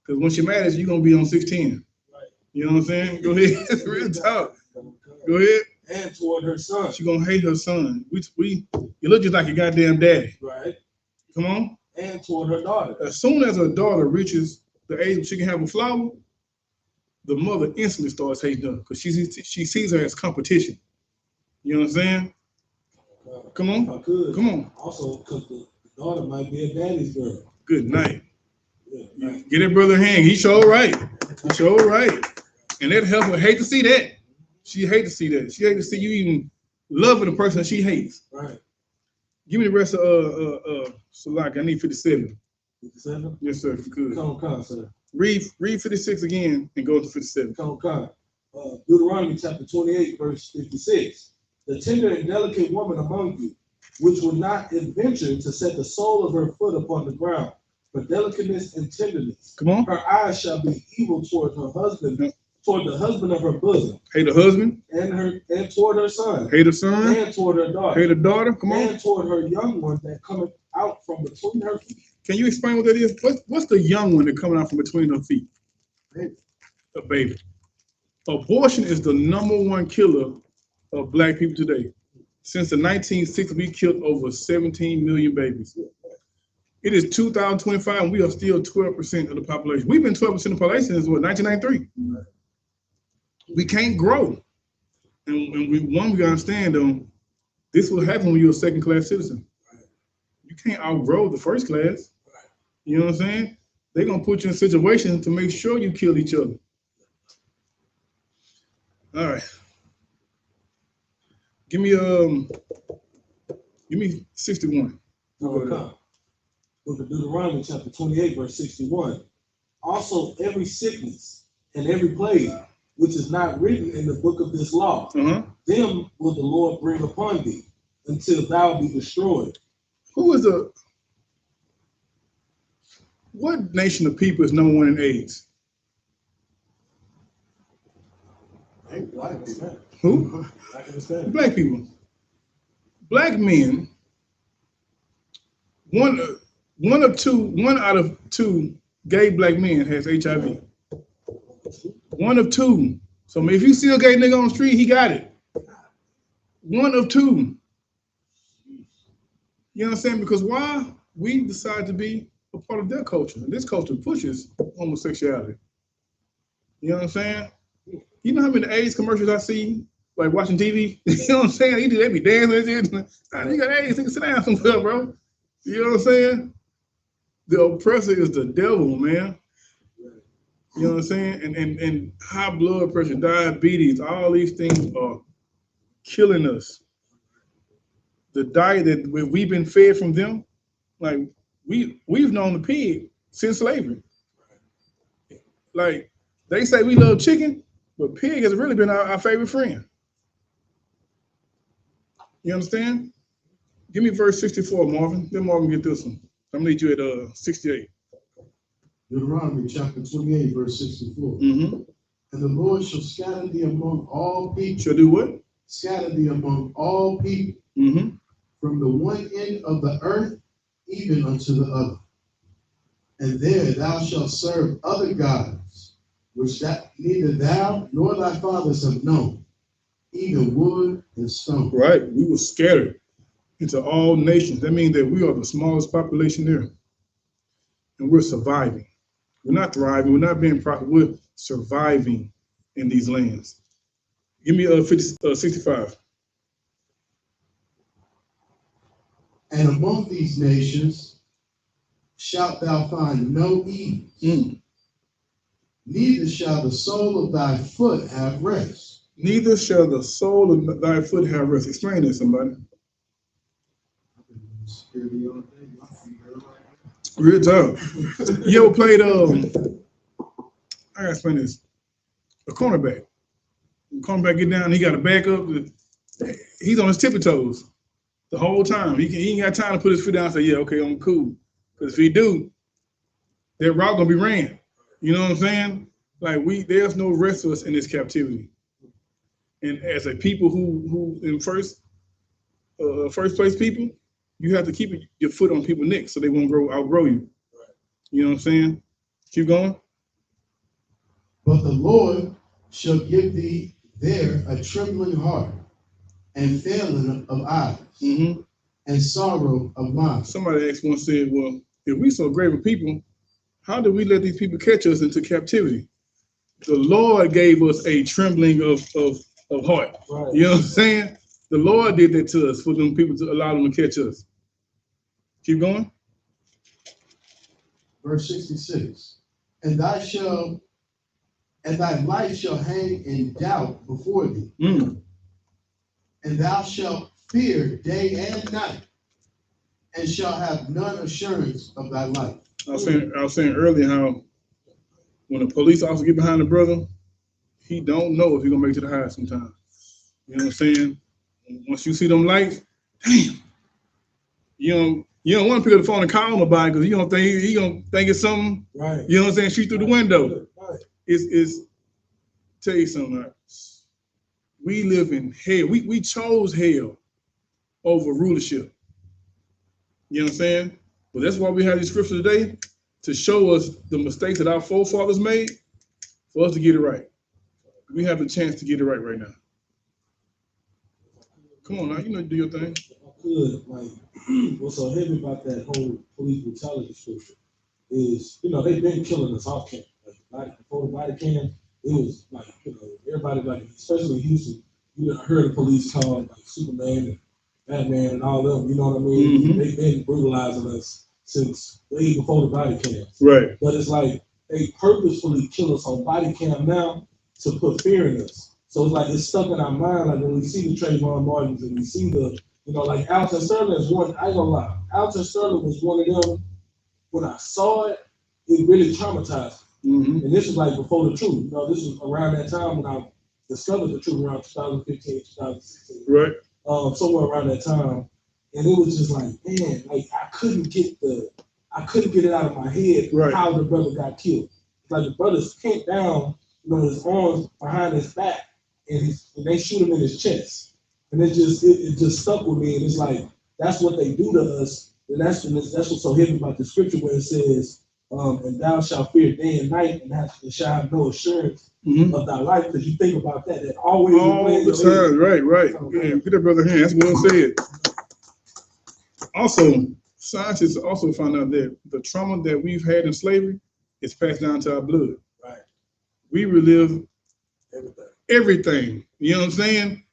Because when she mad at you, you're gonna be on 610. Right. You know what I'm saying? Go ahead. Real talk. Go ahead. And toward her son. She gonna hate her son. You look just like your goddamn daddy. Right. Come on. And toward her daughter. As soon as her daughter reaches the age where she can have a flower, the mother instantly starts hating her because she sees her as competition. You know what I'm saying? Come on. Come on. Also, because the daughter might be a daddy's girl. Good night. Yeah, right. Get that brother a hand. He sure right. He sure right. And that help her hate to see that. She hate to see that. She hate to see you even loving the person that she hates. Right. Give me the rest of Salak. I need 57. 57? Yes, sir, if you could. Come, sir. Read 56 again and go to 57. Come. Deuteronomy chapter 28, verse 56. The tender and delicate woman among you, which will not adventure to set the sole of her foot upon the ground, for delicateness and tenderness. Come on. Her eyes shall be evil toward her husband, toward the husband of her bosom. Hate the husband. And toward her son. Hate the son. And toward her daughter. Hate the daughter. Come on. And toward her young one that cometh out from between her feet. Can you explain what that is? What's the young one that coming out from between her feet? Baby. A baby. Abortion is the #1 killer of black people today. Since the 1960s, we killed over 17 million babies. It is 2025, and we are still 12% of the population. We've been 12% of the population since what, 1993? Right. We can't grow. And we gotta understand, this will happen when you're a second-class citizen. Right. You can't outgrow the first class. Right. You know what I'm saying? They're gonna put you in situations to make sure you kill each other. All right. Give me 61. Book of Deuteronomy chapter 28, verse 61. Also, every sickness and every plague which is not written in the book of this law, them will the Lord bring upon thee until thou be destroyed. What nation of people is #1 in AIDS? Black people. Who? I can understand. Black people. Black men one out of two gay black men has HIV. One of two. So if you see a gay nigga on the street, he got it. One of two. You know what I'm saying? Because why? We decide to be a part of their culture. And this culture pushes homosexuality. You know what I'm saying? You know how many AIDS commercials I see, like watching TV? You know what I'm saying? They be dancing. You got AIDS, sit down somewhere, bro. You know what I'm saying? The oppressor is the devil, man. You know what I'm saying? And high blood pressure, diabetes, all these things are killing us. The diet that we've been fed from them, like we've known the pig since slavery. Like they say we love chicken, but pig has really been our favorite friend. You understand? Give me verse 64, Marvin. Then Marvin get this one. I'm gonna need you at 68. Deuteronomy chapter 28, verse 64. Mm-hmm. And the Lord shall scatter thee among all people. Shall do what? Scatter thee among all people. Mm-hmm. From the one end of the earth even unto the other. And there thou shalt serve other gods, which that neither thou nor thy fathers have known, even wood and stone. Right. We were scattered into all nations. That means that we are the smallest population there. And we're surviving. We're not thriving. We're not being profitable. We're surviving in these lands. Give me 65. And among these nations shalt thou find no ease, neither shall the sole of thy foot have rest. Neither shall the sole of thy foot have rest. Explain that, somebody. Real tough. You ever played, I gotta explain this. A cornerback. The cornerback get down, he got to back up. He's on his tippy toes the whole time. He ain't got time to put his foot down and say, yeah, okay, I'm cool. Because if he do, that route gonna be ran. You know what I'm saying? Like there's no rest for us in this captivity. And as a people who in first place people, you have to keep your foot on people's necks so they won't outgrow you. You know what I'm saying? Keep going. But the Lord shall give thee there a trembling heart and failing of eyes and sorrow of mind. Somebody asked once, said, well, if we so great of people, how do we let these people catch us into captivity? The Lord gave us a trembling of heart. Right. You know what I'm saying? The Lord did that to us for them people to allow them to catch us. Keep going. Verse 66. And thy life shall hang in doubt before thee. And thou shalt fear day and night, and shall have none assurance of thy life. I was saying earlier how when a police officer get behind a brother, he don't know if he's gonna make it to the house sometimes. You know what I'm saying? Once you see them lights, damn, you don't want to pick up the phone and call him about it because you don't think he gonna think it's something. Right. You know what I'm saying? Shoot through the window. Right. It's tell you something. Right? We live in hell. We chose hell over rulership. You know what I'm saying? But that's why we have these scriptures today, to show us the mistakes that our forefathers made, for us to get it right. We have the chance to get it right now. Come on now, you know, do your thing. Good. Like, what's so heavy about that whole police brutality scripture is, they've been killing us off camp. Like, before the body cam, it was like, everybody, like, especially in Houston, heard the police call like Superman and Batman and all them, you know what I mean? They've been brutalizing us since way before the body cam. Right. But it's like they purposefully kill us on body cam now to put fear in us. So it's like it's stuck in our mind. Like when we see the Trayvon Martins and we see the, like Alton Sterling is one. I ain't gonna lie, Alton Sterling was one of them. When I saw it, it really traumatized me. And this was like before the truth. This was around that time when I discovered the truth, around 2015, 2016. Right. Somewhere around that time. And it was just like, man, like I couldn't get it out of my head how the brother got killed. Like the brother's pinned down, his arms behind his back, and they shoot him in his chest. And it just stuck with me. And it's like, that's what they do to us And that's what's so heavy about the scripture where it says, and thou shalt fear day and night, and shall have no assurance of thy life. Because you think about that always all the time. Right. Yeah, get that brother hand. That's well said. Also, scientists also found out that the trauma that we've had in slavery is passed down to our blood. Right. We relive everything. You know what I'm saying?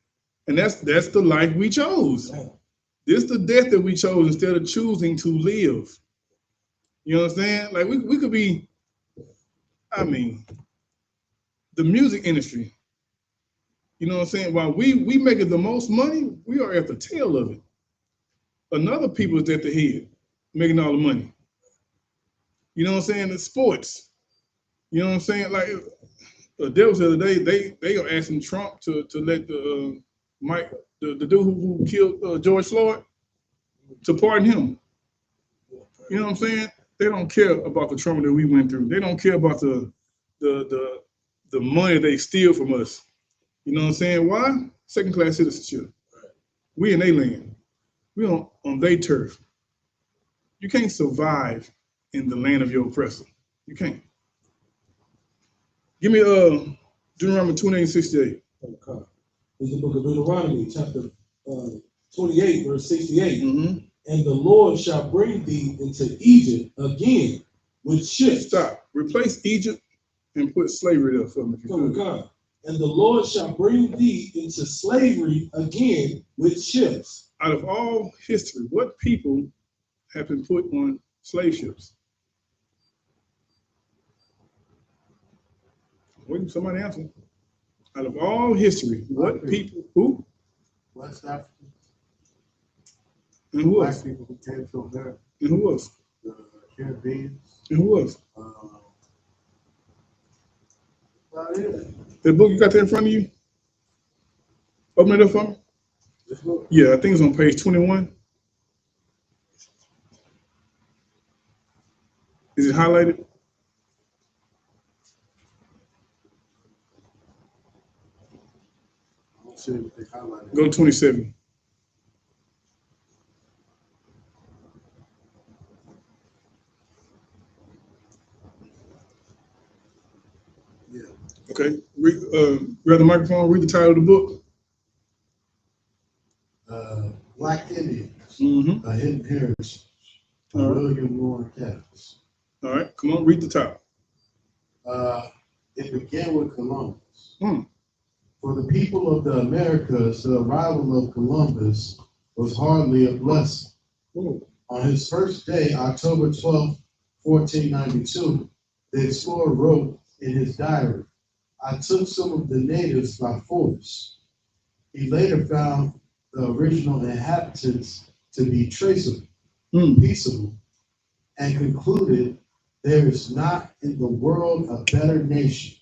And that's the life we chose. Man. This is the death that we chose instead of choosing to live. You know what I'm saying? Like we could be, I mean, the music industry. You know what I'm saying? While we making the most money, we are at the tail of it. Another people is at the head, making all the money. You know what I'm saying? The sports. You know what I'm saying? Like the Devils the other day, they are asking Trump to let the the dude who killed George Floyd, to pardon him. You know what I'm saying? They don't care about the trauma that we went through. They don't care about the money they steal from us. You know what I'm saying? Why? Second-class citizenship. We in their land. We on their turf. You can't survive in the land of your oppressor. You can't. Give me Deuteronomy 28:68. Okay. It's the book of Deuteronomy, chapter 28, verse 68. And the Lord shall bring thee into Egypt again with ships. Stop. Replace Egypt and put slavery there for me. God. And the Lord shall bring thee into slavery again with ships. Out of all history, what people have been put on slave ships? Wait, somebody answer. Out of all history, what people, who? West Africa. And who else? Black people who came to America. And who else? The Caribbeans. And who else? It. The book, you got that in front of you? Open it up for me. This book? Yeah, I think it's on page 21. Is it highlighted? I don't see anything highlighted. Go to 27. Yeah. Okay. Grab the microphone, read the title of the book. Black Indians, Mm-hmm. A Hidden Heritage, by William Warren Cass. All right, come on, read the top. It began with Columbus. For the people of the Americas, the arrival of Columbus was hardly a blessing. On his first day, October 12, 1492, the explorer wrote in his diary, "I took some of the natives by force." He later found the original inhabitants to be traceable, peaceable, and concluded there is not in the world a better nation.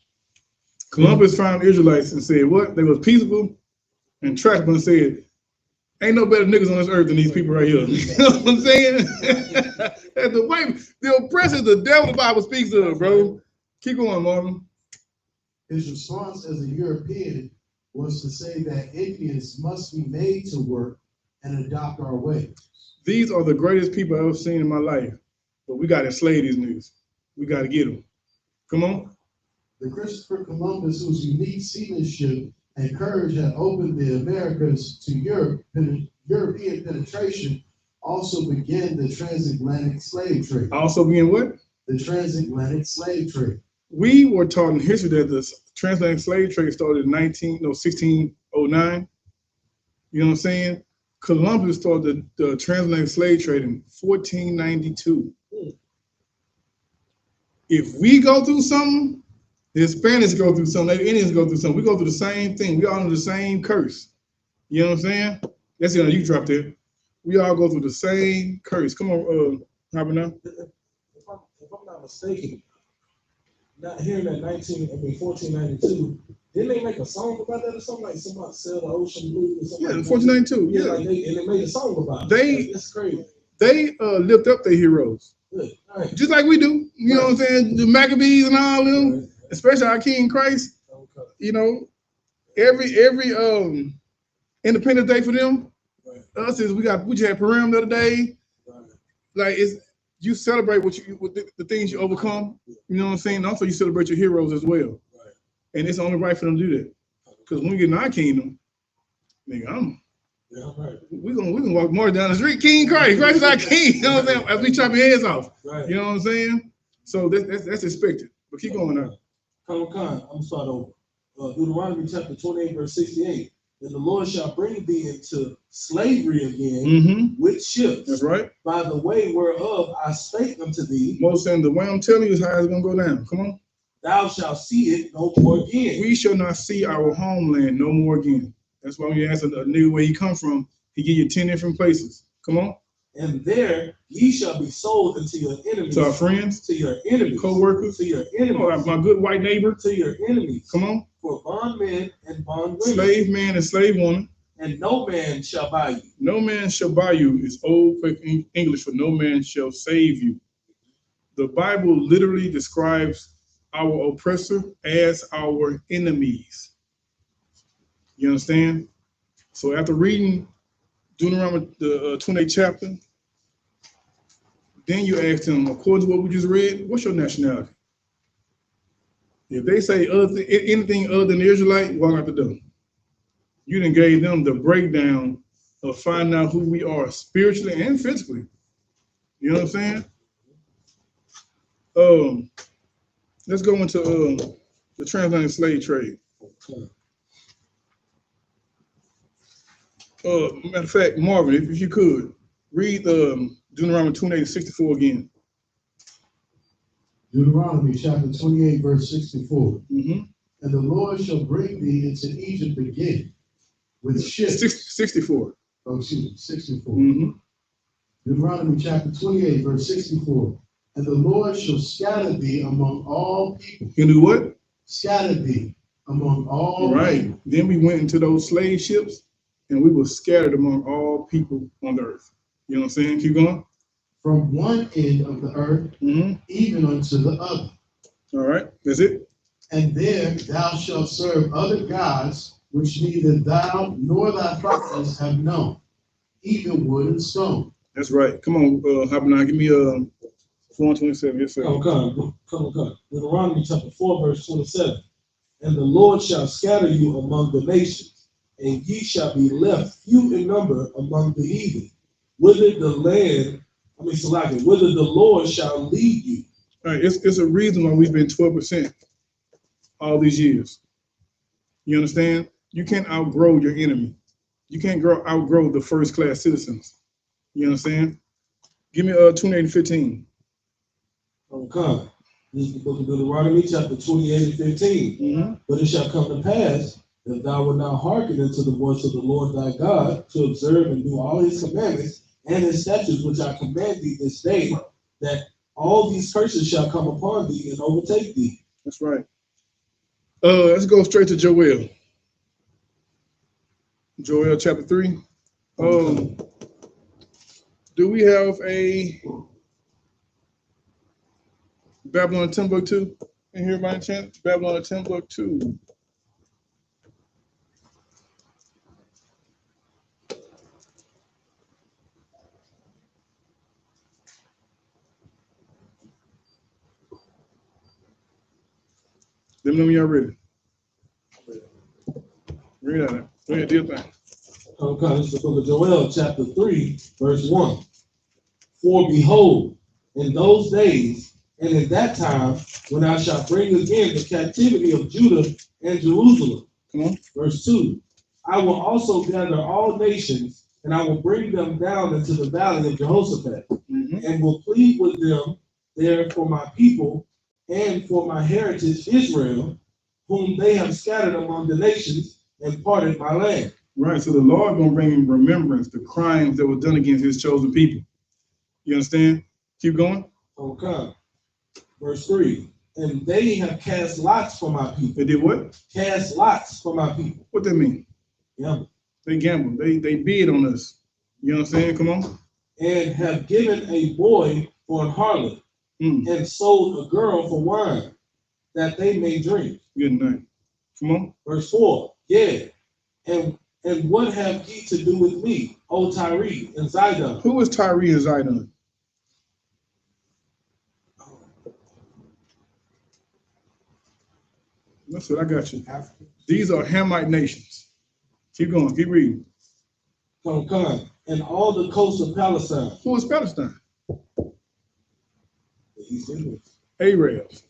Columbus found Israelites and said, what? They was peaceable and tractable, and said, ain't no better niggas on this earth than these people right here. You know what I'm saying? And the oppressor, the devil the Bible speaks of, bro. Keep going, Marvin. His response as a European was to say that Indians must be made to work and adopt our ways. These are the greatest people I've ever seen in my life, but we got to enslave these niggas. We got to get them. Come on. The Christopher Columbus, whose unique seamanship and courage had opened the Americas to European penetration, also began the transatlantic slave trade. Also began what? The transatlantic slave trade. We were taught in history that the transatlantic slave trade started in 1609. You know what I'm saying? Columbus started the transatlantic slave trade in 1492. If we go through something, the Hispanics go through something, the Indians go through something. We go through the same thing. We all under the same curse. You know what I'm saying? That's it. You dropped it. We all go through the same curse. Come on, Robert now. If I'm not mistaken, not hearing that 1492, didn't they make a song about that or something? Like somebody sailed the ocean blue or something? Yeah, like 1492. Yeah, Yeah. like and they made a song about it. That's crazy. They lift up their heroes. Good. Right. Just like we do. You know what I'm saying? The Maccabees and all them, especially our King Christ. Okay. You know, every Independence Day for them. Us is we just had Purim the other day. like it's you celebrate with the things you overcome. You know what I'm saying? Also, you celebrate your heroes as well. Right. And it's only right for them to do that. Because when we get in our kingdom, nigga, we can walk more down the street. King Christ is our king. You know what I'm saying? As we chop your heads off. Right. You know what I'm saying? So that's expected. But keep going now. I'm gonna start over. Deuteronomy chapter 28, verse 68. And the Lord shall bring thee into slavery again with ships. That's right. By the way whereof I spake unto thee. Most saying the way I'm telling you is how it's gonna go down. Come on. Thou shalt see it no more again. We shall not see our homeland no more again. That's why when you ask a nigga where he come from, he give you 10 different places. Come on. And there ye shall be sold unto your enemies. To our friends. To your enemies. Co-workers. To your enemies. Oh, my good white neighbor. To your enemies. Come on. For bondmen and bondwomen. Slave man and slave woman. And no man shall buy you. No man shall buy you is old quick English for no man shall save you. The Bible literally describes our oppressor as our enemies. You understand? So after reading Deuteronomy, the 28th chapter, then you ask them, according to what we just read, what's your nationality? If they say anything other than the Israelite, walk out the door. You done gave them the breakdown of finding out who we are spiritually and physically. You know what I'm saying? Let's go into the transatlantic slave trade. Matter of fact, Marvin, if you could, read Deuteronomy 28:64 again. Deuteronomy chapter 28, verse 64. Mm-hmm. And the Lord shall bring thee into Egypt again with ships. 64. Oh, excuse me, 64. Mm-hmm. Deuteronomy chapter 28, verse 64. And the Lord shall scatter thee among all people. And do what? Scatter thee among all right. people. Then we went into those slave ships and we were scattered among all people on the earth. You know what I'm saying? Keep going. From one end of the earth, even unto the other. All right, that's it. And there thou shalt serve other gods, which neither thou nor thy fathers have known, even wood and stone. That's right. Come on, Habanah, give me 4:27. Yes, sir. Come on. Deuteronomy chapter 4, verse 27. And the Lord shall scatter you among the nations, and ye shall be left few in number among the heathen. Whither the Lord shall lead you. All right, it's a reason why we've been 12% all these years. You understand? You can't outgrow your enemy. You can't outgrow the first class citizens. You understand? Give me 28:15. Okay. This is the book of Deuteronomy, chapter 28 and 15. But it shall come to pass that thou wilt not hearken unto the voice of the Lord thy God to observe and do all his commandments and his statutes which I command thee this day, that all these curses shall come upon thee and overtake thee. That's right. Let's go straight to Joel. Joel chapter 3. Do we have a Babylon and Timbuktu in here by any chance? Babylon and Timbuktu. Let me know when y'all ready. Read that. Go ahead, do your thing. Okay, this is the book of Joel, chapter 3, verse 1. For behold, in those days and in that time, when I shall bring again the captivity of Judah and Jerusalem. Come on. Verse 2. I will also gather all nations, and I will bring them down into the valley of Jehoshaphat, and will plead with them there for my people and for my heritage Israel, whom they have scattered among the nations and parted my land. Right, so the Lord gonna bring in remembrance the crimes that were done against his chosen people. You understand? Keep going. Okay. Verse 3. And they have cast lots for my people. They did what? Cast lots for my people. What that mean? Yeah. They gambled. They bid on us. You know what I'm saying? Come on. And have given a boy for an harlot, and sold a girl for wine, that they may drink. Good night. Come on. Verse 4. Yeah. And what have ye to do with me, O Tyre and Zidon? Who is Tyre and Zidon? That's what I got you. These are Hamite nations. Keep going. Keep reading. And all the coast of Palestine. Who is Palestine? The East Indians. Arabs.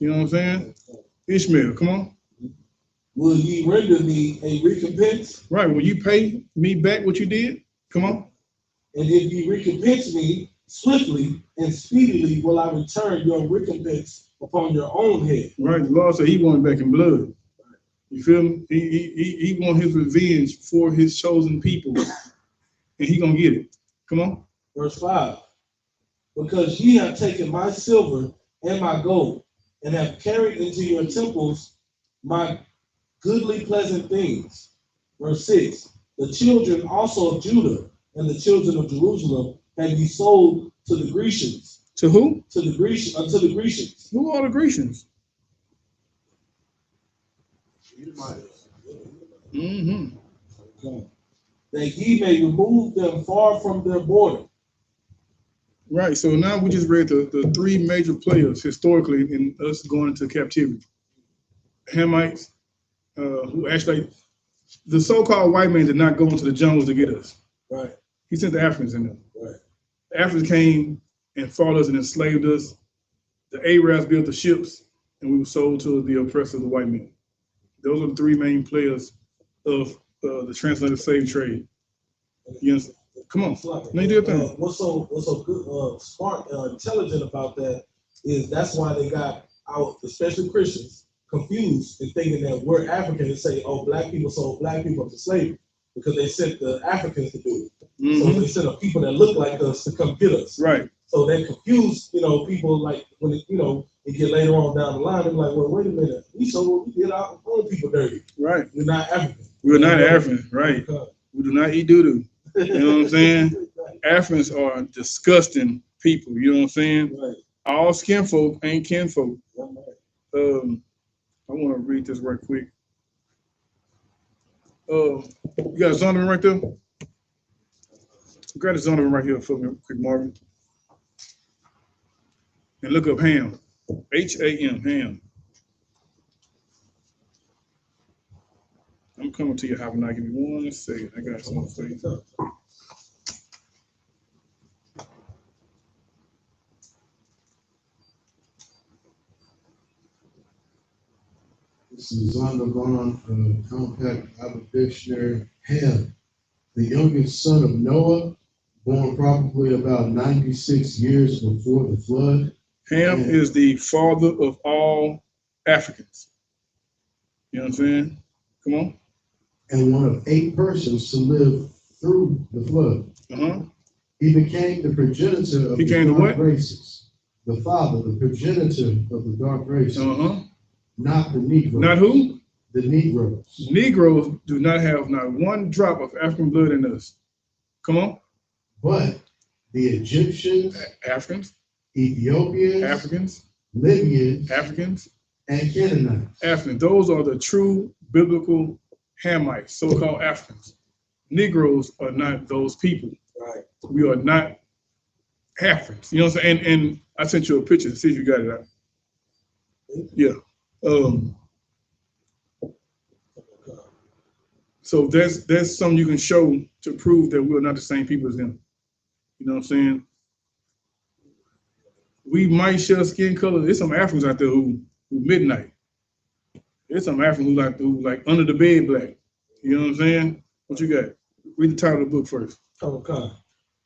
You know what I'm saying? Ishmael. Come on. Will ye render me a recompense? Right. Will you pay me back what you did? Come on. And if ye recompense me swiftly and speedily, will I return your recompense upon your own head. Right. The Lord said he wanted back in blood. You feel me? He want his revenge for his chosen people. And he gonna get it. Come on. Verse 5. Because ye have taken my silver and my gold, and have carried into your temples my goodly pleasant things. Verse 6. The children also of Judah and the children of Jerusalem have ye sold to the Grecians. To who? To the Grecians. To the Grecians. Who are the Grecians? Mm-hmm. Okay. That ye may remove them far from their border. Right. So now we just read the three major players historically in us going into captivity. Hamites, who actually, the so-called white man did not go into the jungles to get us. Right. He sent the Africans in there. Right. The Africans came and fought us and enslaved us. The Arabs built the ships, and we were sold to the oppressor of the white man. Those are the three main players of the transatlantic slave trade. You understand? Come on, now you do your thing. What's so good, smart, intelligent about that is that's why they got our, especially Christians, confused and thinking that we're African and say, oh, black people sold black people to slavery because they sent the Africans to do it. Mm-hmm. So they sent a people that look like us to come get us. Right. So they confuse, people like when it, it get later on down the line, they're like, well, wait a minute, we get our own people dirty. Right. We're not African. We're not African, right? We do not eat doo-doo. You know what I'm saying? Africans are disgusting people. You know what I'm saying? Right. All skin folk ain't kinfolk. I want to read this right quick. You got Zondervan right there? Grab the Zondervan right here for me, quick, Marvin. And look up Ham. H-A-M, Ham. I'm coming to you, YAHANNA. Give me 1 second. I got something for you. This is Zondervan, Compact Bible Dictionary. Ham, the youngest son of Noah, born probably about 96 years before the flood. Ham is the father of all Africans. You know what I'm saying? Come on. And one of 8 persons to live through the flood. Uh-huh. He became the progenitor of the dark races. The father, the progenitor of the dark races. Uh-huh. Not the Negroes. Not who? The Negroes. Negroes do not have not one drop of African blood in us. Come on. But the Egyptians, Africans, Ethiopians, Africans, Libyans, Africans, and Canaanites. Africans. Those are the true biblical Hamites, so-called Africans. Negroes are not those people. Right. We are not Africans. You know what I'm saying? And I sent you a picture to see if you got it out. Yeah. So that's something you can show to prove that we're not the same people as them. You know what I'm saying? We might share skin color. There's some Africans out there who midnight. There's some Africans who like under the bed black. You know what I'm saying? What you got? Read the title of the book first. Okay.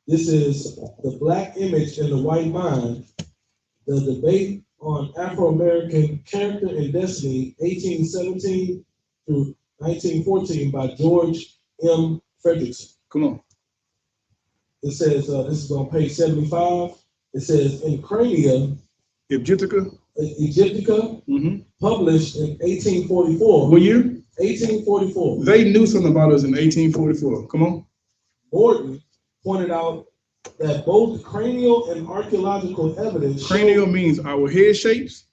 This is The Black Image in the White Mind, the debate on Afro-American character and destiny, 1817 through 1914 by George M. Frederickson. Come on. It says, this is on page 75. It says, in Crania, Egyptica, published in 1844. What year? 1844. They knew something about us in 1844. Come on. Morton pointed out that both cranial and archaeological evidence. Cranial means our head shapes,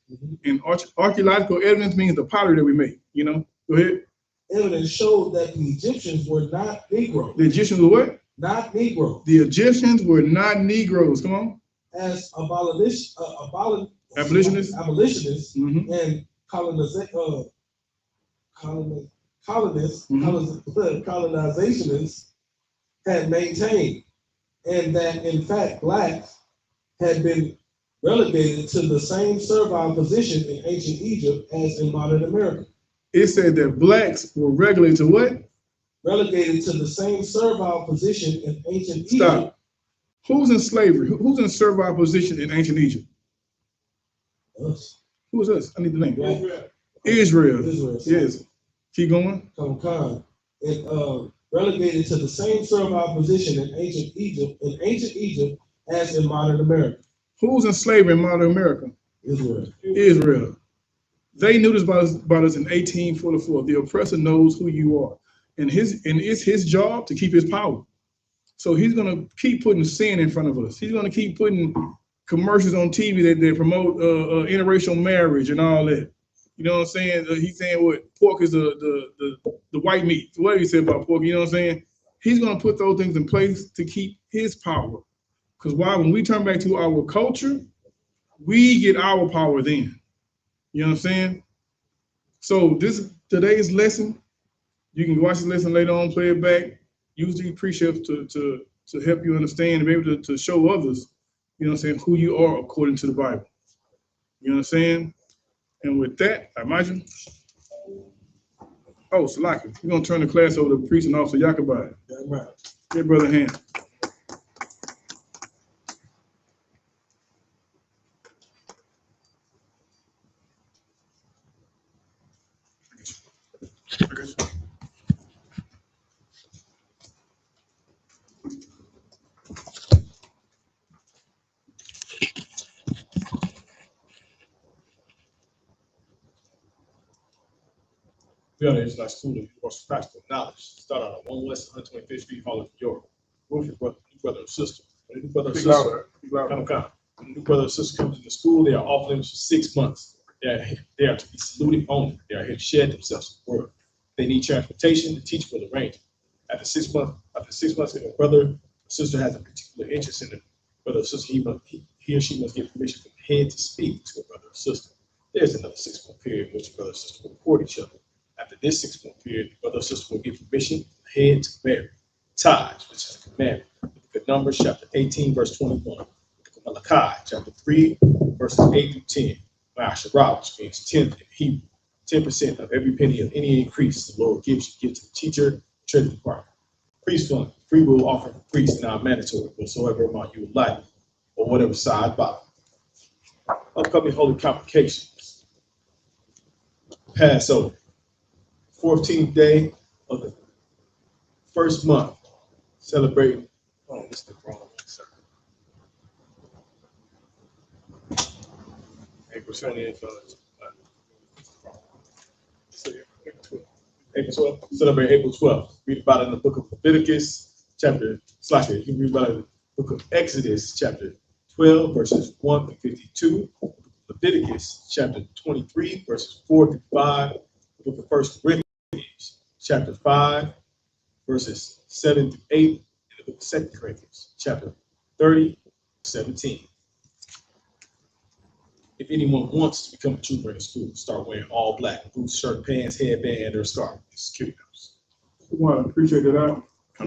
and archaeological evidence means the pottery that we make. You know, go ahead. Evidence showed that the Egyptians were not Negroes. The Egyptians were what? Not Negroes. The Egyptians were not Negroes. Come on. As abolitionists and and colonizationists had maintained, and that in fact blacks had been relegated to the same servile position in ancient Egypt as in modern America. It said that blacks were relegated to what? Relegated to the same servile position in ancient Stop. Egypt. Who's in slavery? Who's in servile position in ancient Egypt? Us. Who is us? I need the name. Israel. Yes. Keep going. And relegated to the same servile position in ancient Egypt as in modern America. Who's in slavery in modern America? Israel. They knew this about us in 1844. The oppressor knows who you are. And it's his job to keep his power. So he's gonna keep putting sin in front of us. He's gonna keep putting commercials on TV that they promote interracial marriage and all that. You know what I'm saying? He's saying what pork is the white meat. What he said about pork, you know what I'm saying? He's gonna put those things in place to keep his power. Because when we turn back to our culture, we get our power then. You know what I'm saying? So today's lesson, you can watch the lesson later on, play it back, use these precepts to help you understand and be able to show others, you know what I'm saying, who you are according to the Bible. You know what I'm saying? And with that, I imagine. Oh, Salaki, we're gonna turn the class over to Priest and Officer Yahawashi. That's right. Give brother a hand. We are the Israelite School of Universal Practical Knowledge. Start out at 1 West 125th Street, Harlem, New York. With your brother, new brother or sister. When a new brother or sister, when a new brother or sister comes to the school, they are off limits for 6 months. They are to be saluted only. They are here to shed themselves in the world. They need transportation. The teacher will arrange it. After 6 months, if a brother or sister has a particular interest in the brother or sister, he or she must get permission from head to speak to a brother or sister. There's another 6-month period in which the brother or sister will report each other. After this 6-month period, the brother or sister will give permission from head to marry. Ties, which is a commandment. Look at Numbers chapter 18, verse 21. Look at Malachi chapter 3, verses 8 through 10. Ma'asharah, which means 10th in Hebrew. 10% of every penny of any increase the Lord gives, you give to the teacher, treasury department. Priest fund, free will offering for priests now mandatory, whatsoever amount you would like, or whatever side bottom. Upcoming holy convocations. Passover. 14th day of the first month, celebrating. Oh, this is the wrong one, sir. April 20th. April 12th. Celebrate April 12th. Read about it in the book of Leviticus, chapter. You can read about it in the book of Exodus, chapter 12, verses 1 through 52. Leviticus, chapter 23, verses 4 through 5. The book of 1 Corinthians, chapter 5, verses 7 through 8, and the book of 2 Corinthians, chapter 30, 17. If anyone wants to become a trooper in the school, start wearing all black, boots, shirt, pants, headband, or scarf. Security members. Well, I appreciate that out. I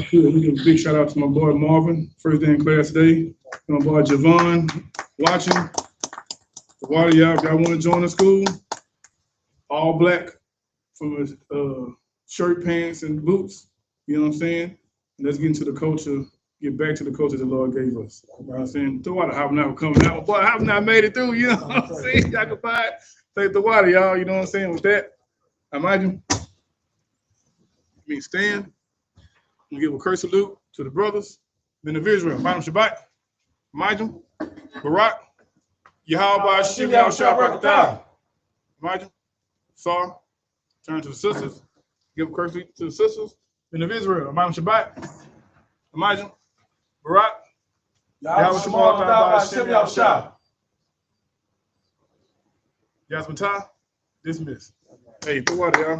feel we give a big shout out to my boy Marvin, first day in class today. My boy Javon watching. The water, y'all, if y'all want to join the school, all black from his shirt, pants, and boots. You know what I'm saying? And let's get into the culture, get back to the culture the Lord gave us. You know what I'm saying? The water, how now coming out. Boy, how now made it through, you know what I'm saying? Y'all can buy it. Take the water, y'all, you know what I'm saying? With that, I imagine. Stand. I'm gonna give a curse salute to the brothers, men of Israel. Imagine Shabbat, Imagine, Barak, YAHANNA, YAHANNA. Imagine, Sar. Turn to the sisters. Give a curse salute to the sisters, men of Israel. Imagine Shabbat, Imagine, Barak, YAHANNA. Yasmatah, dismiss. Hey, put water, y'all.